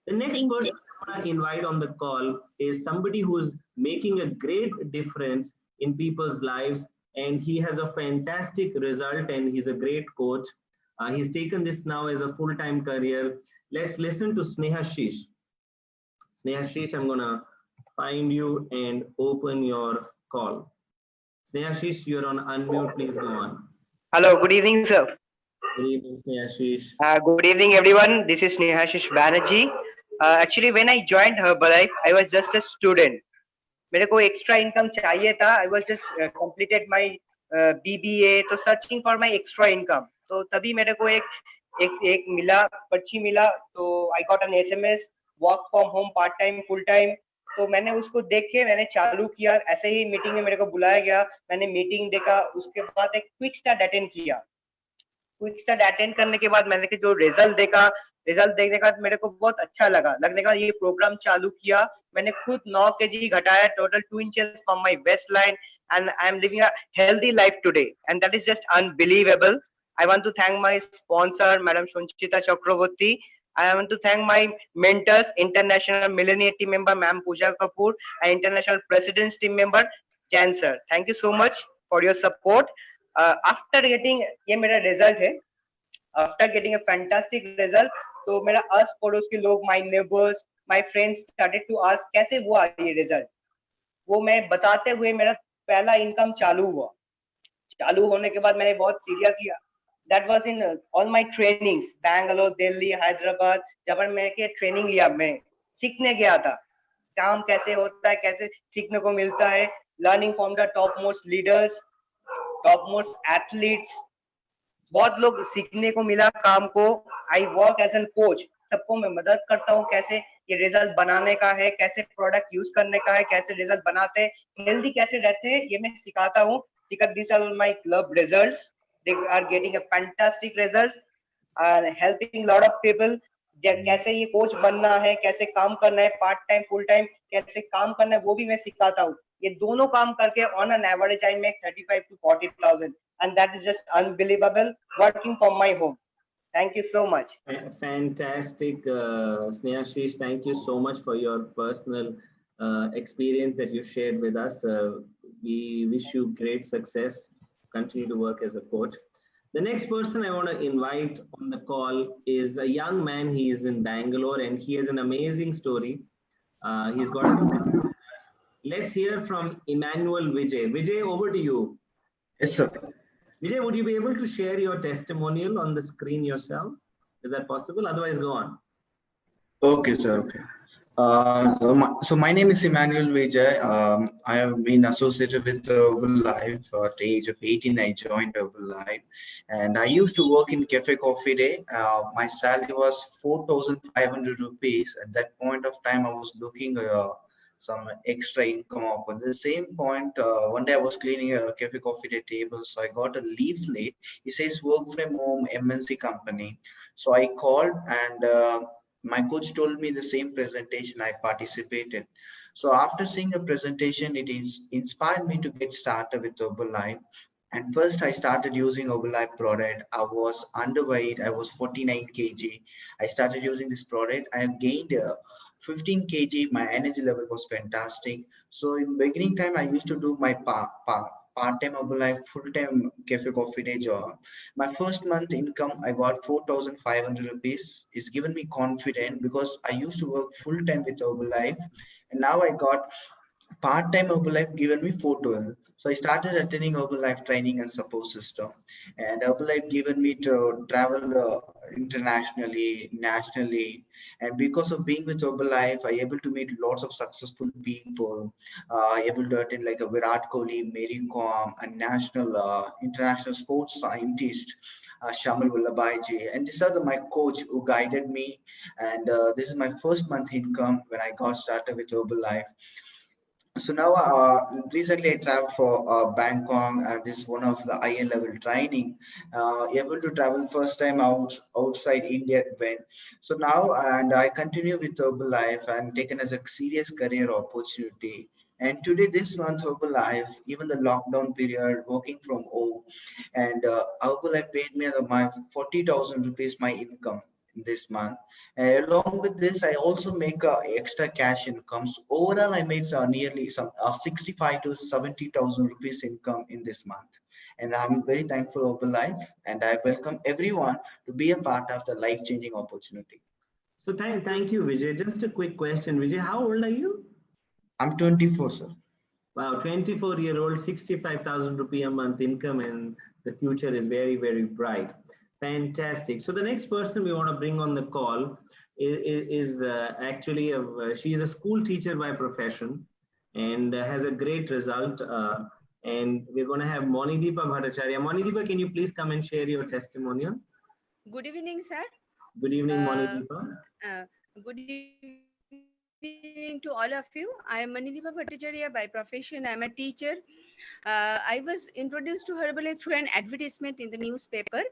The next person I want to invite on the call is somebody who is making a great difference in people's lives, and he has a fantastic result, and he's a great coach. He's taken this now as a full-time career. Let's listen to Snehashish. Snehashish, I'm gonna find you and open your call. Snehashish, you're on unmute. Please go on. Hello, good evening, sir. Good evening, Snehashish. Good evening, everyone. This is Snehashish Banerjee. Actually, when I joined Herbalife, I was just a student. मेरे को extra income चाहिए था. I was just completed my BBA, तो searching for my extra income. तो तभी मेरे को एक मिला, पर्ची मिला. तो I got an SMS, work from home, part time, full time. तो मैंने उसको देख के मैंने चालू किया. ऐसे ही मीटिंग में मेरे को बुलाया गया, मैंने मीटिंग देखा, उसके बाद एक क्विक स्टार्ट अटेंड किया. क्विक स्टार्ट अटेंड करने के बाद मैंने जो रिजल्ट देखने के बाद मेरे को बहुत अच्छा लगने का ये प्रोग्राम चालू किया. मैंने खुद 9 kg घटाया, total 2 inches from my waste line, and I am living a healthy life today, and that is just unbelievable. I want to thank my sponsor, Madam Shunchita Chakraborty. I want to thank my mentors, International Millionaire Team Member, Ma'am Pooja Kapoor, and International President's Team Member, Jan Sir. Thank you so much for your support. After getting ये मेरा result है, after getting a fantastic result, तो मेरा आस पड़ोस के लोग, my neighbors, my friends started to ask कैसे हुआ ये result. वो मैं बताते हुए मेरा पहला इनकम चालू हुआ। चालू होने के बाद मैंने बहुत सीरियस लिया। That was in all my trainings, Bangalore, Delhi, Hyderabad, जब मैं के ट्रेनिंग लिया, मैं सीखने गया था काम कैसे होता है, कैसे सीखने को मिलता है, learning from the top most leaders, top most athletes, बहुत लोग सीखने को मिला काम को। I work as an coach, सबको मैं मदद करता हूँ कैसे ये रिजल्ट बनाने का है, कैसे प्रोडक्ट यूज करने का है, कैसे रिजल्ट बनाते हैं, हेल्दी कैसे रहते हैं, ये मैं सिखाता हूँ। Because these are my club results, they are getting a fantastic results and helping lot of people। कैसे ये कोच बनना है, कैसे काम करना है, पार्ट टाइम फुल टाइम कैसे काम करना है, वो भी मैं सिखाता हूँ। ये दोनों काम करके on an average I make 35 to 40,000 and that is just unbelievable working from my home। Thank you so much। Fantastic, Snehashish. Thank you so much for your personal experience that you shared with us. We wish you great success. Continue to work as a coach. The next person I want to invite on the call is a young man. He is in Bangalore and he has an amazing story. He's got some. Let's hear from Emmanuel Vijay. Vijay, over to you. Yes, sir. Vijay, would you be able to share your testimonial on the screen yourself? Is that possible? Otherwise, go on. Okay, sir. Okay. So my name is Emmanuel Vijay. I have been associated with Herbalife at the age of 18. I joined Herbalife, and I used to work in Cafe Coffee Day. My salary was 4,500 rupees. At that point of time, I was looking some extra income up. At the same point, one day I was cleaning a Cafe Coffee Day table, so I got a leaflet. It says work from home MNC company. So I called and my coach told me the same presentation. I participated. So after seeing the presentation, it is inspired me to get started with Herbalife. And first I started using Herbalife product. I was underweight. I was 49 kg. I started using this product. I have gained 15 kg. My energy level was fantastic. So in beginning time, I used to do my part-time Herbalife, full-time Cafe Coffee Day job. My first month income, I got 4,500 rupees. It's given me confidence because I used to work full-time with Herbalife, and now I got part-time Herbalife given me 412. So I started attending Herbalife training and support system, and Herbalife given me to travel internationally, nationally, and because of being with Herbalife, I able to meet lots of successful people. Able to attend like a Virat Kohli, Mary Kom, a national, international sports scientist. Shamal Vallabhaiji, and these are my coach who guided me, and this is my first month income when I got started with Herbalife. So now recently I traveled for Bangkok, and this is one of the higher level training, able to travel first time outside India went. So now, and I continue with Herbalife and taken as a serious career opportunity. And today, this month, Herbalife, even the lockdown period, working from home, and Herbalife paid me my 40,000 rupees my income this month. Along with this, I also make extra cash incomes. Overall, I made nearly some 65 to 70,000 rupees income in this month. And I'm very thankful for Herbalife, and I welcome everyone to be a part of the life-changing opportunity. So thank you, Vijay. Just a quick question, Vijay. How old are you? I'm 24, sir. Wow, 24-year-old, 65,000 rupee a month income, and the future is very, very bright. Fantastic. So the next person we want to bring on the call is actually she is a school teacher by profession and has a great result. And we're going to have Monideepa Bhattacharya. Monideepa, can you please come and share your testimonial? Good evening, sir. Good evening, Monideepa. Good evening to all of you. I am Monideepa Bhattacharya by profession. I am a teacher. I was introduced to Herbalife through an advertisement in the newspaper.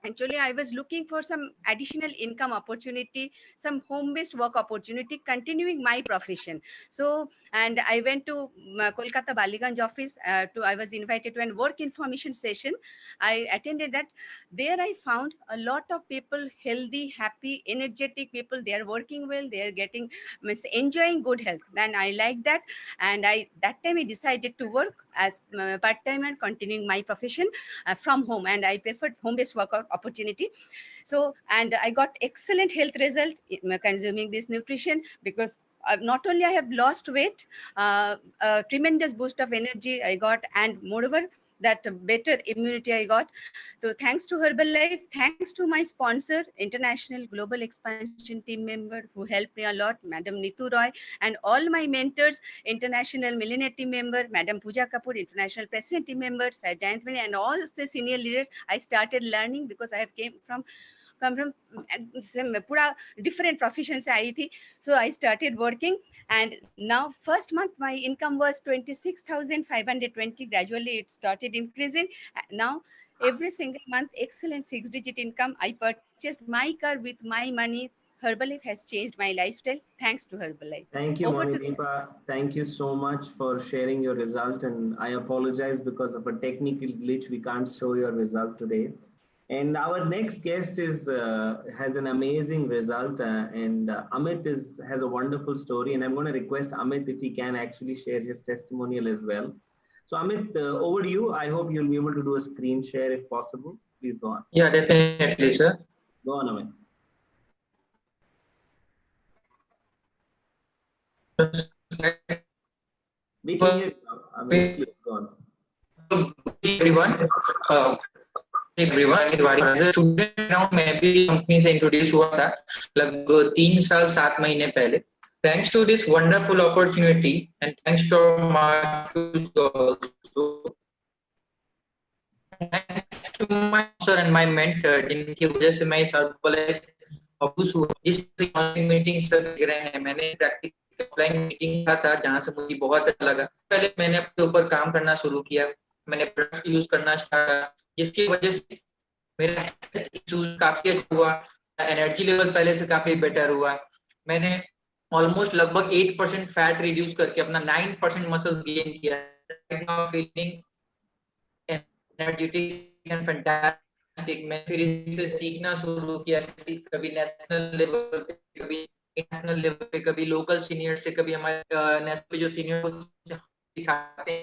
Actually, I was looking for some additional income opportunity, some home-based work opportunity, continuing my profession. So, and I went to Kolkata Baliganj office. I was invited to a work information session. I attended that. There I found a lot of people, healthy, happy, energetic people. They are working well. They are getting, enjoying good health. Then I liked that, and that time I decided to work as part-time and continuing my profession from home, and I preferred home-based work opportunity. So, and I got excellent health result consuming this nutrition, because not only I have lost weight, a tremendous boost of energy I got, and moreover, that better immunity I got. So thanks to Herbalife, thanks to my sponsor, International Global Expansion team member who helped me a lot, Madam Nitu Roy, and all my mentors, International Millionaire team member, Madam Pooja Kapoor, International President team member, Sir Jayant Mani, and all the senior leaders. I started learning because I have come from pura different professions आई थी. So I started working, and now first month my income was 26,520. Gradually it started increasing. Now every single month, excellent 6-digit income. I purchased my car with my money. Herbalife has changed my lifestyle thanks to Herbalife. Thank you, Over to Monideepa. Thank you so much for sharing your result. And I apologize because of a technical glitch, we can't show your result today. And our next guest is has an amazing result, and Amit has a wonderful story. And I'm going to request Amit if he can actually share his testimonial as well. So Amit, over to you. I hope you'll be able to do a screen share if possible. Please go on. Yeah, definitely, sir. Go on, Amit. We can hear you. Amit, go on. Everyone. everyone as a student now मैं भी company से introduce हुआ था लगभग 3 साल 7 महीने पहले. Thanks to this wonderful opportunity and thanks to my also thanks to my sir and my mentor जिनकी वजह से मैं इस ऑफिस हुआ. जिस मीटिंग सर देख रहे हैं मैंने प्रैक्टिकल ऑफलाइन मीटिंग था जहां से मुझे बहुत अच्छा लगा. पहले मैंने अपने ऊपर काम करना शुरू किया. मैंने प्रोडक्ट यूज करना स्टार्ट किया जिसकी वजह से मेरा हेल्थ इश्यूज काफी अच्छा हुआ. एनर्जी लेवल पहले से काफी बेटर हुआ. मैंने ऑलमोस्ट लगभग 8% फैट रिड्यूस करके अपना 9% मसल्स गेन किया. Now feeling energetic and fantastic. मैं फिर इसे सीखना शुरू किया. कभी नेशनल लेवल पे, कभी इंटरनेशनल लेवल पे, कभी लोकल सीनियर से, कभी हमारे नेशनल जो सीनियर को सिखाते हैं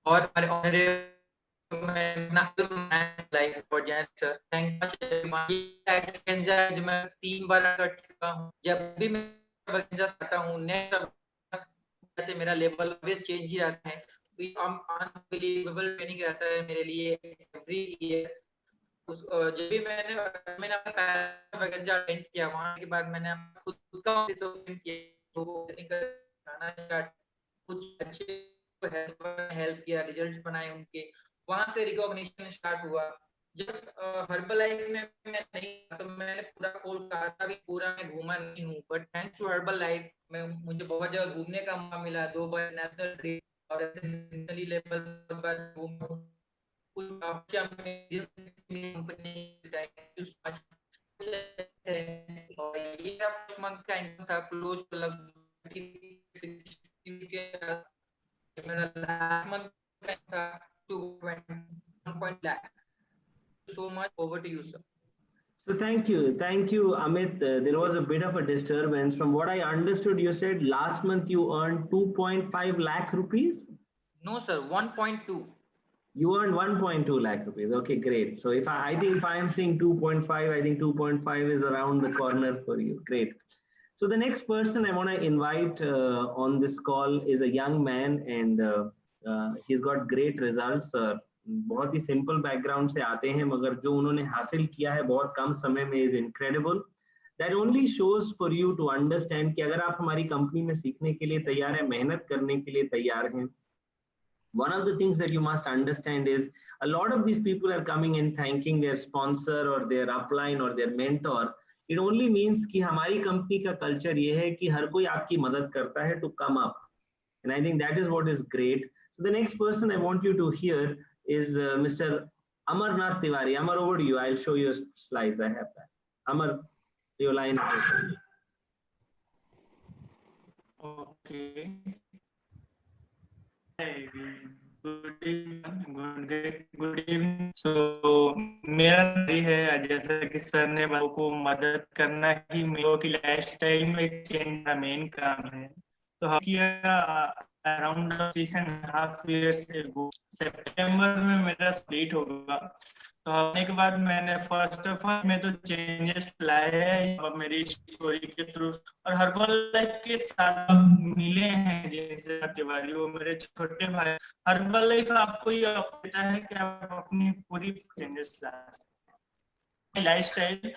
और हमारे like for Jain sir. Thank you. मैं 3 बार कर चुका हूँ. जब भी मैं आता हूँ मेरा लेवल ऑलवेज चेंज ही रहता है. अनबिलीवेबल ट्रेनिंग रहता है मेरे लिए एवरी ईयर. जब भी मैंने अटेंड किया वहां के बाद मैंने खुद का ऑफिस किया. कुछ अच्छे हेल्प किया, रिजल्ट्स बनाए उनके. वहां से रिकॉग्निशन स्टार्ट हुआ. जब हर्बलाइफ में मैं नहीं तो मैंने पूरा कोलकाता भी पूरा मैं घूमा नहीं हूँ. बट थैंक्स टू हर्बलाइफ में मुझे बहुत जगह घूमने का मौका मिला. 2 बार नेशनल ट्रिप और इंटरनेशनल लेवल पर घूमा. कुछ अच्छा company thank you so much. और ये फर्स्ट मंथ का इनकम था क्लोज टू लगभग मेरा लास्ट मंथ था 2.1 lakh. So much. Over to you, sir. So thank you, Amit. There was a bit of a disturbance. From what I understood, you said last month you earned 2.5 lakh rupees. No, sir. 1.2. You earned 1.2 lakh rupees. Okay, great. So if I think if I am seeing 2.5, I think 2.5 is around the corner for you. Great. So the next person I want to invite on this call is a young man, and he's got great results. बहुत ही simple background से आते हैं मगर जो उन्होंने हासिल किया है बहुत कम समय में is incredible. That only shows for you to understand कि अगर आप हमारी कंपनी में सीखने के लिए तैयार हैं, मेहनत करने के लिए तैयार हैं. One of the things that you must understand is a lot of these people are coming in thanking their sponsor or their upline or their mentor. It only means कि हमारी कंपनी का कल्चर ये है कि हर कोई आपकी मदद करता है to come up, and I think that is what is great. So the next person I want you to hear is Mr. Amarnath Tiwari. Amar, over to you. I'll show you slides. I have that. Amar, your line. Okay. Hey, good evening. So मेरा है जैसा कि sir ने लोगों को मदद करना ही लोगों की लाइफस्टाइल में चेंज का मेन काम है. तो हम किया अराउंड 6.5 years ago. सितंबर में मेरा स्प्लिट होगा. तो आने के बाद मैंने फर्स्ट ऑफ ऑल में तो चेंजेस लाए हैं मेरी स्टोरी के थ्रू, और हर्बल लाइफ के साथ मिले हैं जैसे तिवारी, वो मेरे छोटे भाई। हर्बल लाइफ आपको ये देता है कि आप अपनी पूरी चेंजेस ला सकते हैं। लाइफस्टाइल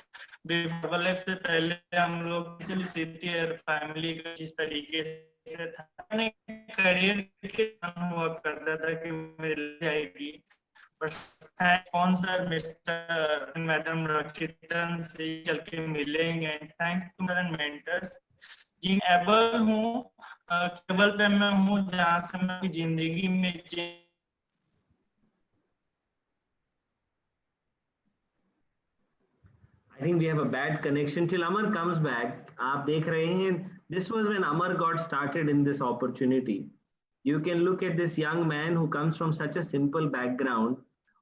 हर्बल लाइफ से पहले हम लोग सिटी और फैमिली का जिस तरीके से था, करियर के हुआ करता था कि मिल जाएगी, स्पॉन्सर मिस्टर मैडम रक्षितन से चल के मिलेंगे। थैंक्स टू मेरे मेंटर्स जिन एबल हूँ केवल पे मैं हूँ जहाँ से मैं अपनी जिंदगी में I think we have a bad connection till Amar comes back. आप देख रहे हैं, this was when Amar got started in this opportunity. You can look at this young man who comes from such a simple background.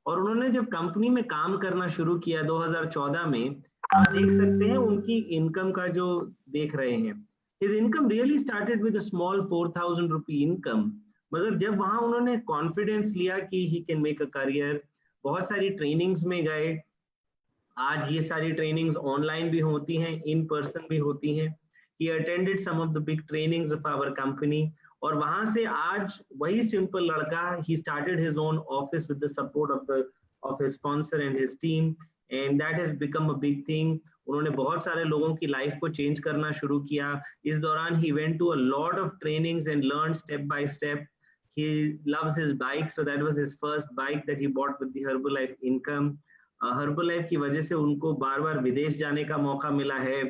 और उन्होंने जब company में काम करना शुरू किया 2014 में, आप देख सकते हैं उनकी इनकम का जो देख रहे हैं, his income really started with a small 4,000 rupee income. मगर जब वहां उन्होंने कॉन्फिडेंस लिया कि he can make a career, बहुत सारी ट्रेनिंग्स में गए। आज ये सारी ट्रेनिंग्स ऑनलाइन भी होती हैं, इन पर्सन भी होती हैं। He attended some of the big trainings of our company, और वहां से आज वही सिंपल लड़का, he started his own office with the support of his sponsor and his team, and that has become a big thing. उन्होंने बहुत सारे लोगों की लाइफ को चेंज करना शुरू किया। इस दौरान he went to a lot of trainings and learned step by step. He loves his bike, so that was his first bike that he bought with the Herbalife income. Herbalife की वजह से उनको बार-बार विदेश जाने का मौका मिला है।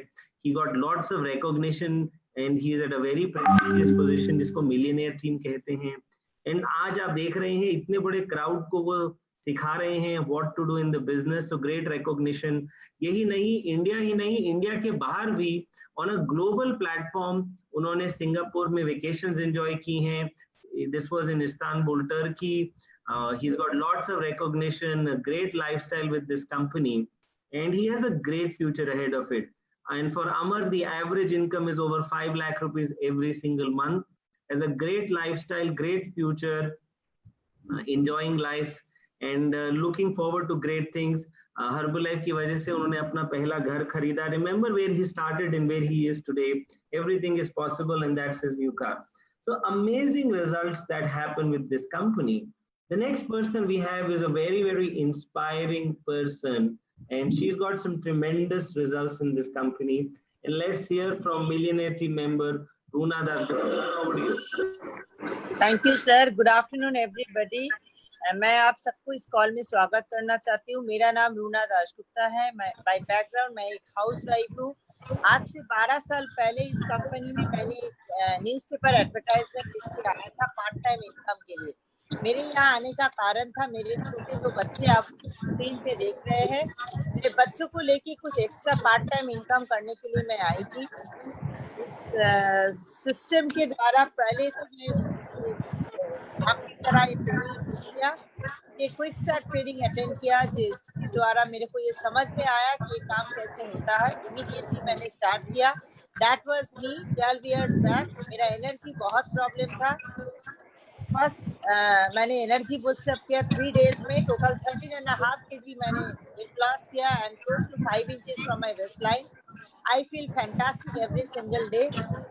He got lots of recognition and he is at a very prestigious position जिसको मिलियनेयर टीम कहते हैं। एंड आज आप देख रहे हैं इतने बड़े क्राउड को वो सिखा रहे हैं what to do in the business, so great recognition. यही नहीं, इंडिया के बाहर भी ऑन अ ग्लोबल प्लेटफॉर्म उन्होंने सिंगापुर में वेकेशंस एंजॉय की हैं। This was in Istanbul, Turkey. He's got lots of recognition, a great lifestyle with this company, and he has a great future ahead of it. And for Amar, the average income is over 5 lakh rupees every single month. Has a great lifestyle, great future, enjoying life, and looking forward to great things. Herbalife की वजह से उन्होंने अपना पहला घर खरीदा। Remember where he started and where he is today. Everything is possible, and that's his new car. So amazing results that happen with this company. The next person we have is a very, very inspiring person, and she's got some tremendous results in this company. And let's hear from Millionaire team member Roona Das. Over to you. Thank you, sir. Good afternoon, everybody. मैं आप सबको इस call में स्वागत करना चाहती हूँ। मेरा नाम रूना दासगुप्ता है। मैं बाय बैकग्राउंड मैं एक हाउस वाइफ हूँ। आज से 12 साल पहले इस कंपनी में मैंने न्यूज़पेपर एडवर्टाइजमेंट लिख के आया था पार्ट टाइम इनकम के लिए। मेरे यहाँ आने का कारण था, मेरे छोटे 2 बच्चे आप स्क्रीन पे देख रहे हैं। मेरे बच्चों को लेके कुछ एक्स्ट्रा पार्ट टाइम इनकम करने के लिए मैं आई थी। इस सिस्टम के द्वारा पहले तो मैं आपकी तरह ट्रेनिंग किया, एक क्विक स्टार्ट ट्रेनिंग अटेंड किया, जिसके द्वारा मेरे को ये समझ में आया कि ये काम कैसे होता है। इमीडिएटली मैंने स्टार्ट किया। That was me 12 years back. मेरा एनर्जी बहुत प्रॉब्लम था। फर्स्ट मैंने एनर्जी बूस्टअप किया 3 डेज में। टोटल 13.5 kg मैंने वेट लॉस किया and close to 5 inches from my waste line. I feel fantastic every single day.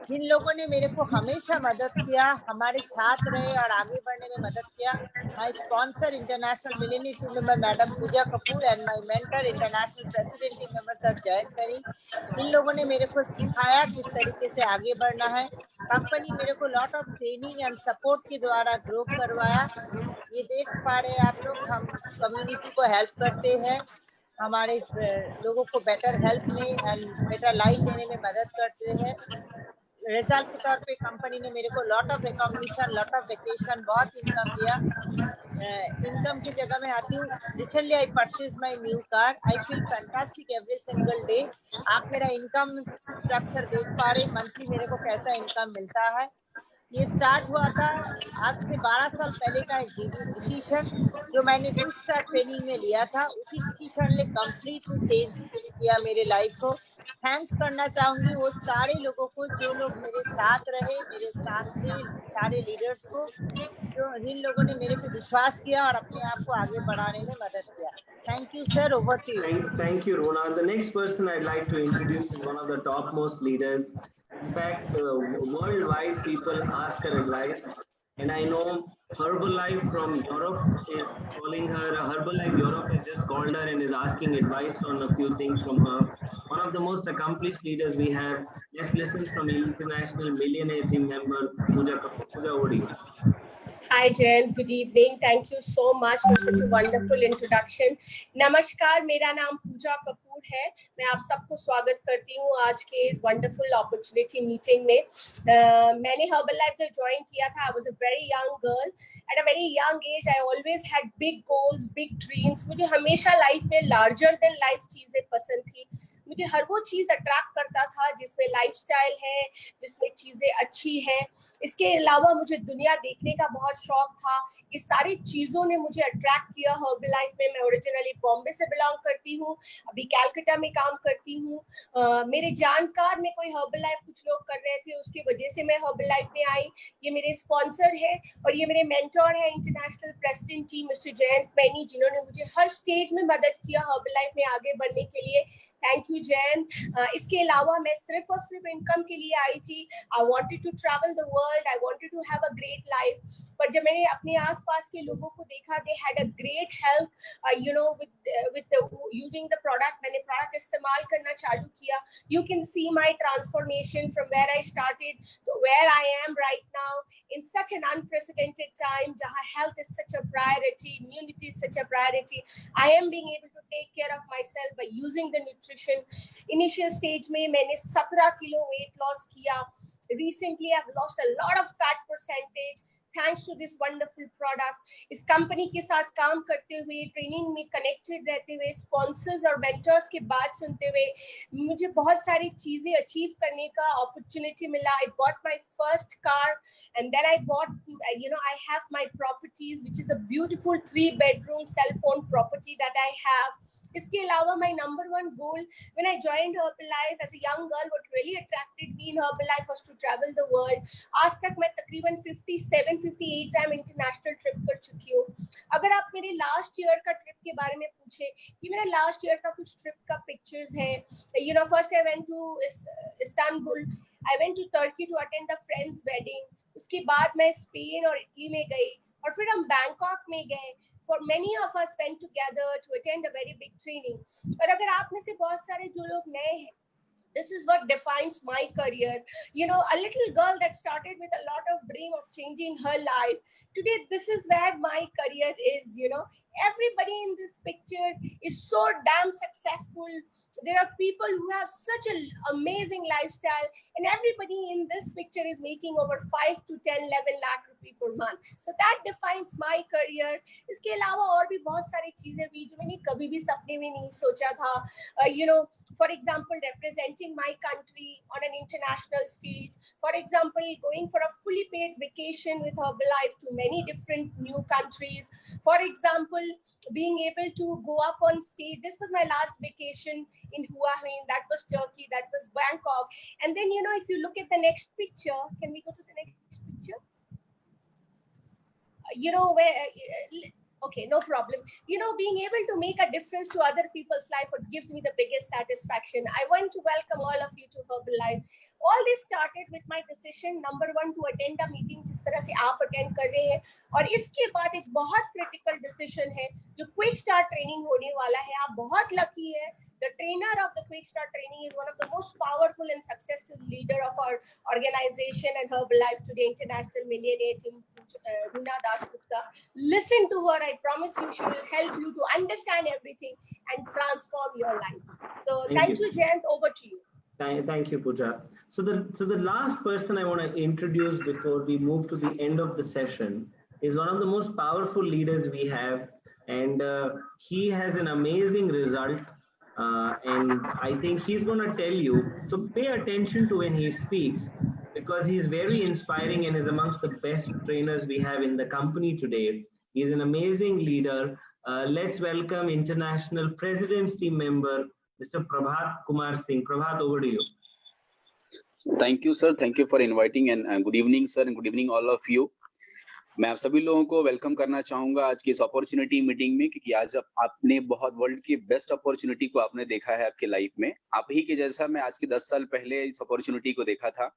जिन लोगों ने मेरे को हमेशा मदद किया, हमारे छात्र रहे और आगे बढ़ने में मदद किया, my sponsor international millionaire team member madam Pooja Kapoor and my mentor international president team member sir Jayant Kari, इन लोगों ने मेरे को सिखाया किस तरीके से आगे बढ़ना है। कंपनी मेरे को lot of training and support के द्वारा ग्रो करवाया। ये देख पा रहे आप लोग, हम कम्युनिटी को हेल्प करते हैं, हमारे लोगों को बेटर हेल्थ में एंड बेटर लाइफ देने में मदद करते हैं। रिजल्ट के तौर पे कंपनी ने मेरे को lot of recognition, lot of vacation, बहुत इनकम दिया। इनकम की जगह में आती हूँ। Recently I purchase my new car. I feel fantastic every single day. आप मेरा इनकम स्ट्रक्चर देख पा रहे, मंथली मेरे को कैसा इनकम मिलता है। ये स्टार्ट हुआ था आज से 12 साल पहले का एक डिसीजन जो मैंने क्विक स्टार्ट ट्रेनिंग में लिया था। उसी डिसीजन ने कंप्लीटली चेंज किया मेरे लाइफ को। थैंक्स करना चाहूंगी वो सारे लोगों को जो लोग मेरे साथ रहे, मेरे साथ थे, सारे लीडर्स को जिन लोगों ने मेरे पे विश्वास किया और अपने आप को आगे बढ़ाने में मदद किया. Thank you, sir. Over to you. Thank you, Rona. The next person I'd like to introduce is one of the topmost leaders. In fact, worldwide people ask her advice, and I know Herbalife from Europe is calling her. Herbalife Europe has just called her and is asking advice on a few things from her. One of the most accomplished leaders we have. Let's listen from International Millionaire Team member Pooja Kapoor. Pooja, over to you. Hi Jen, good evening. Thank you so much for such a wonderful introduction. नमस्कार, मेरा नाम पूजा कपूर है. मैं आप सबको स्वागत करती हूँ आज के इस wonderful opportunity meeting में. मैंने Herbalife जब join किया था, I was a very young girl. At a very young age, I always had big goals, big dreams. मुझे हमेशा life में larger than life चीजें पसंद थी. मुझे हर वो चीज अट्रैक्ट करता था जिसमें लाइफस्टाइल है, जिसमें चीजें अच्छी हैं. इसके अलावा मुझे दुनिया देखने का बहुत शौक था. ये सारी चीजों ने मुझे अट्रैक्ट किया हर्बलाइफ में. मैं ओरिजिनली बॉम्बे से बिलोंग करती हूँ, अभी कैलकाटा में काम करती हूँ. मेरे जानकार में कोई हर्बलाइफ कुछ लोग कर रहे थे, उसकी वजह से मैं हर्बलाइफ में आई. ये मेरे स्पॉन्सर है और ये मेरे मेंटोर है, international president team mister Jayant many, जिन्होंने मुझे हर स्टेज में मदद किया हर्बलाइफ में आगे बढ़ने के लिए. Thank you Jain. इसके अलावा मैं सिर्फ और सिर्फ इनकम के लिए आई थी. I wanted to travel the world, I wanted to have a great life. पर जब मैंने अपने आसपास के लोगों को देखा, they had a great health, you know, with using the product. मैंने प्रोडक्ट इस्तेमाल करना चालू किया. You can see my transformation from where I started to where I am right now in such an unprecedented time, jahan health is such a priority, immunity is such a priority. I am being able to take care of myself by using the nutrition. Initial stage mein maine 17 kilo weight loss kiya. Recently I've lost a lot of fat percentage thanks to this wonderful product. इस company के साथ काम करते हुए, training में connected रहते हुए, sponsors और मेंटर्स की बात सुनते हुए मुझे बहुत सारी चीजें अचीव करने का अपॉर्चुनिटी मिला. I bought my first car and then I bought, you know, I have my properties, which is a beautiful 3-bedroom cell phone property that I have. इसके अलावा my number one goal when I joined Herbalife as a young girl, what really attracted me in Herbalife was to travel the world. आज तक मैं तकरीबन 57-58 time international trip कर चुकी हूँ. अगर आप मेरे लास्ट ईयर का ट्रिप के बारे में पूछे कि मेरा लास्ट ईयर का कुछ ट्रिप का पिक्चर्स है, you know, first I went to Istanbul, I went to Turkey to attend a friend's wedding. उसके बाद मैं स्पेन और इटली में गई और फिर हम बैंकॉक में गए. For many of us went together to attend a very big training. और अगर आप में से बहुत सारे जो लोग नए हैं, this is what defines my career. You know, a little girl that started with a lot of dream of changing her life. Today, this is where my career is, you know. Everybody in this picture is so damn successful. There are people who have such an amazing lifestyle, and everybody in this picture is making over 5 to 10, 11 lakh rupees per month. So that defines my career. इसके अलावा और भी बहुत सारी चीजें भी जो मैंने कभी भी सपने में नहीं सोचा था. You know, for example, representing my country on an international stage. For example, going for a fully paid vacation with Herbalife to many different new countries. For example, being able to go up on stage. This was my last vacation in Hua Hin. That was Turkey. That was Bangkok. And then, you know, if you look at the next picture, can we go to the next picture? You know, where... Okay, no problem. You know, being able to make a difference to other people's life, what gives me the biggest satisfaction. I want to welcome all of you to Herbalife. All this started with my decision, number one, to attend a meeting जिस तरह से आप attend कर रहे हैं. और इसके बाद एक बहुत critical decision है जो Quick Start training होने वाला है. आप बहुत lucky है. The trainer of the Quick Start training is one of the most powerful and successful leader of our organization and Herbalife today, International Millionaire Team, Runa Dasgupta. Listen to her. I promise you, she will help you to understand everything and transform your life. So thank you, Jayant. Over to you. Thank you, Pooja. So the last person I want to introduce before we move to the end of the session is one of the most powerful leaders we have, and he has an amazing result. And I think he's going to tell you, so pay attention to when he speaks, because he's very inspiring and is amongst the best trainers we have in the company today. He's an amazing leader. Let's welcome International President's Team member, Mr. Prabhat Kumar Singh. Prabhat, over to you. Thank you, sir. Thank you for inviting and good evening, sir, and good evening all of you. मैं आप सभी लोगों को welcome करना चाहूंगा आज की इस अपॉर्चुनिटी मीटिंग में, क्योंकि आज आपने बहुत वर्ल्ड की बेस्ट अपॉर्चुनिटी को आपने देखा है आपके लाइफ में। आप ही के जैसा मैं आज के 10 साल पहले इस अपॉर्चुनिटी को देखा था।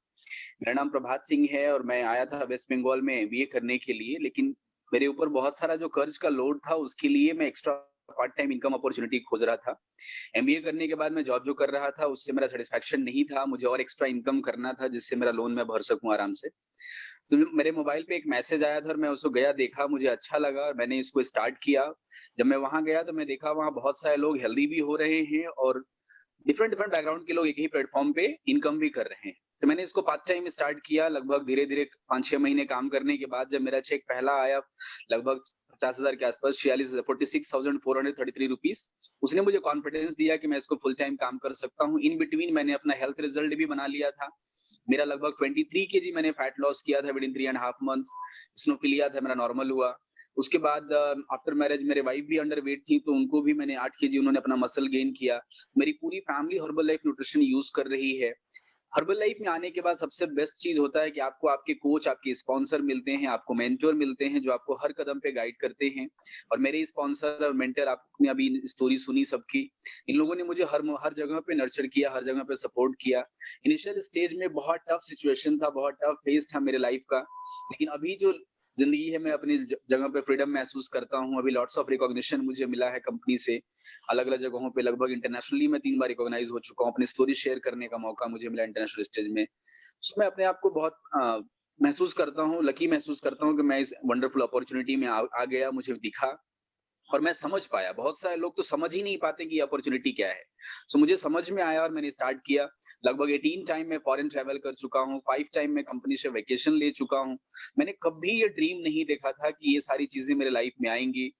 मेरा नाम प्रभात सिंह है और मैं आया था वेस्ट बंगाल में MBA करने के लिए, लेकिन मेरे ऊपर बहुत सारा जो कर्ज का लोड था उसके लिए मैं extra part time income opportunity खोज रहा था। MBA करने के बाद मैं जॉब जो कर रहा था उससे मेरा सेटिस्फैक्शन नहीं था, मुझे और एक्स्ट्रा इनकम करना था जिससे मेरा लोन मैं भर सकूं आराम से। तो मेरे मोबाइल पे एक मैसेज आया था और मैं उसको गया देखा, मुझे अच्छा लगा और मैंने इसको स्टार्ट किया। जब मैं वहां गया तो मैं देखा वहां बहुत सारे लोग हेल्दी भी हो रहे हैं और डिफरेंट बैकग्राउंड के लोग एक ही प्लेटफॉर्म पे इनकम भी कर रहे हैं। तो मैंने इसको पार्ट टाइम स्टार्ट किया। लगभग धीरे धीरे 5-6 महीने काम करने के बाद जब मेरा चेक पहला आया लगभग 50,000 के आसपास, 46,433 रुपीज, उसने मुझे कॉन्फिडेंस दिया कि मैं इसको फुल टाइम काम कर सकता हूँ। इन बिटवीन मैंने अपना हेल्थ रिजल्ट भी बना लिया था। मेरा लगभग 23 kg मैंने फैट लॉस किया था विदिन 3.5 months। स्नोफिलिया था मेरा नॉर्मल हुआ। उसके बाद आफ्टर मैरिज मेरे वाइफ भी अंडर वेट थी तो उनको भी मैंने 8 kg उन्होंने अपना मसल गेन किया। मेरी पूरी family herbal life nutrition use कर रही है। हर्बल लाइफ में आने के बाद सबसे बेस्ट चीज होता है कि आपको आपके कोच, आपके स्पॉन्सर मिलते हैं, आपको मेंटोर मिलते हैं जो आपको हर कदम पे गाइड करते हैं। और मेरे स्पॉन्सर और मेंटर, आपने अभी स्टोरी सुनी सबकी, इन लोगों ने मुझे हर जगह पे नर्चर किया, हर जगह पे सपोर्ट किया। इनिशियल स्टेज में बहुत टफ सिचुएशन था, बहुत टफ फेज था मेरे लाइफ का, लेकिन अभी जो जिंदगी है मैं अपनी जगह पे फ्रीडम महसूस करता हूँ। अभी लॉट्स ऑफ रिकॉग्निशन मुझे मिला है कंपनी से, अलग अलग जगहों पे, लगभग इंटरनेशनली मैं 3 बार रिकॉग्नाइज हो चुका हूँ। अपनी स्टोरी शेयर करने का मौका मुझे मिला इंटरनेशनल स्टेज में। मैं अपने आप को बहुत महसूस करता हूँ, लकी महसूस करता हूँ कि मैं इस वंडरफुल अपॉर्चुनिटी में आ गया, मुझे दिखा और मैं समझ पाया। बहुत सारे लोग तो समझ ही नहीं पाते कि अपॉर्चुनिटी क्या है। सो मुझे समझ में आया और मैंने स्टार्ट किया। लगभग 18 टाइम मैं फॉरेन ट्रैवल कर चुका हूँ, 5 टाइम मैं कंपनी से वेकेशन ले चुका हूँ। मैंने कभी ये ड्रीम नहीं देखा था कि ये सारी चीजें मेरे लाइफ में आएंगी।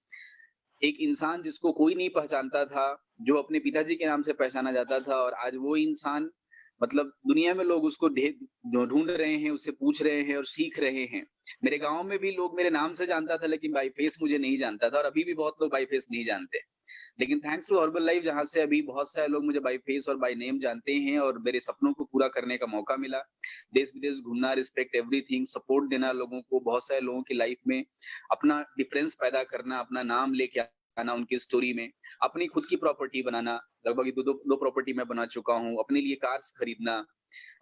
एक इंसान जिसको कोई नहीं पहचानता था, जो अपने पिताजी के नाम से पहचाना जाता था, और आज वो इंसान मतलब दुनिया में लोग उसको ढूंढ रहे हैं, उससे पूछ रहे हैं और सीख रहे हैं। मेरे गांव में भी लोग मेरे नाम से जानता था लेकिन बाय फेस मुझे नहीं जानता था, और अभी भी बहुत लोग बाय फेस नहीं जानते। लेकिन थैंक्स टू हर्बल लाइफ, जहां से अभी बहुत सारे लोग मुझे बाय फेस और बाय नेम जानते हैं और मेरे सपनों को पूरा करने का मौका मिला। देश विदेश घूमना, रिस्पेक्ट एवरीथिंग, सपोर्ट देना लोगों को, बहुत सारे लोगों की लाइफ में अपना डिफरेंस पैदा करना, अपना नाम लेके आना उनकी स्टोरी में, अपनी खुद की प्रॉपर्टी बनाना। लगभग दो प्रॉपर्टी मैं बना चुका हूँ। अपने लिए कार्स खरीदना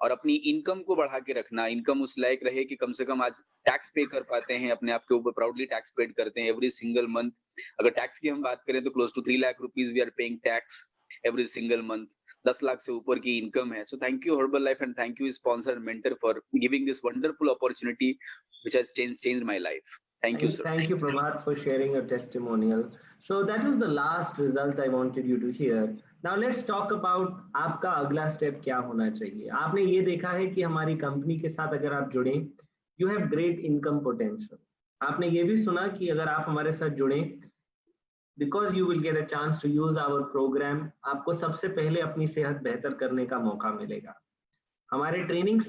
और अपनी इनकम को बढ़ा के रखना। इनकम उस लायक रहे कि कम से कम आज टैक्स पे कर पाते हैं, अपने आप के ऊपर प्राउडली टैक्स पेड करते हैं एवरी सिंगल मंथ। अगर टैक्स की हम बात करें तो close to 3 lakh rupees we are paying tax every single month. 10 lakh से ऊपर की इनकम है। So thank you Herbalife and thank you sponsor and mentor for giving this wonderful opportunity which has changed my life. Thank you, sir. Thank you, Prabhat, for sharing your testimonial. So that was the last result I wanted you to hear. Now let's talk about आपका अगला step क्या होना चाहिए। आपने ये देखा है कि हमारी कंपनी के साथ अगर आप जुड़े, you have great income potential. आपने ये भी सुना कि अगर आप हमारे साथ जुड़े, because you will get a chance to use our program, आपको सबसे पहले अपनी सेहत बेहतर करने का मौका मिलेगा। हमारे ट्रेनिंग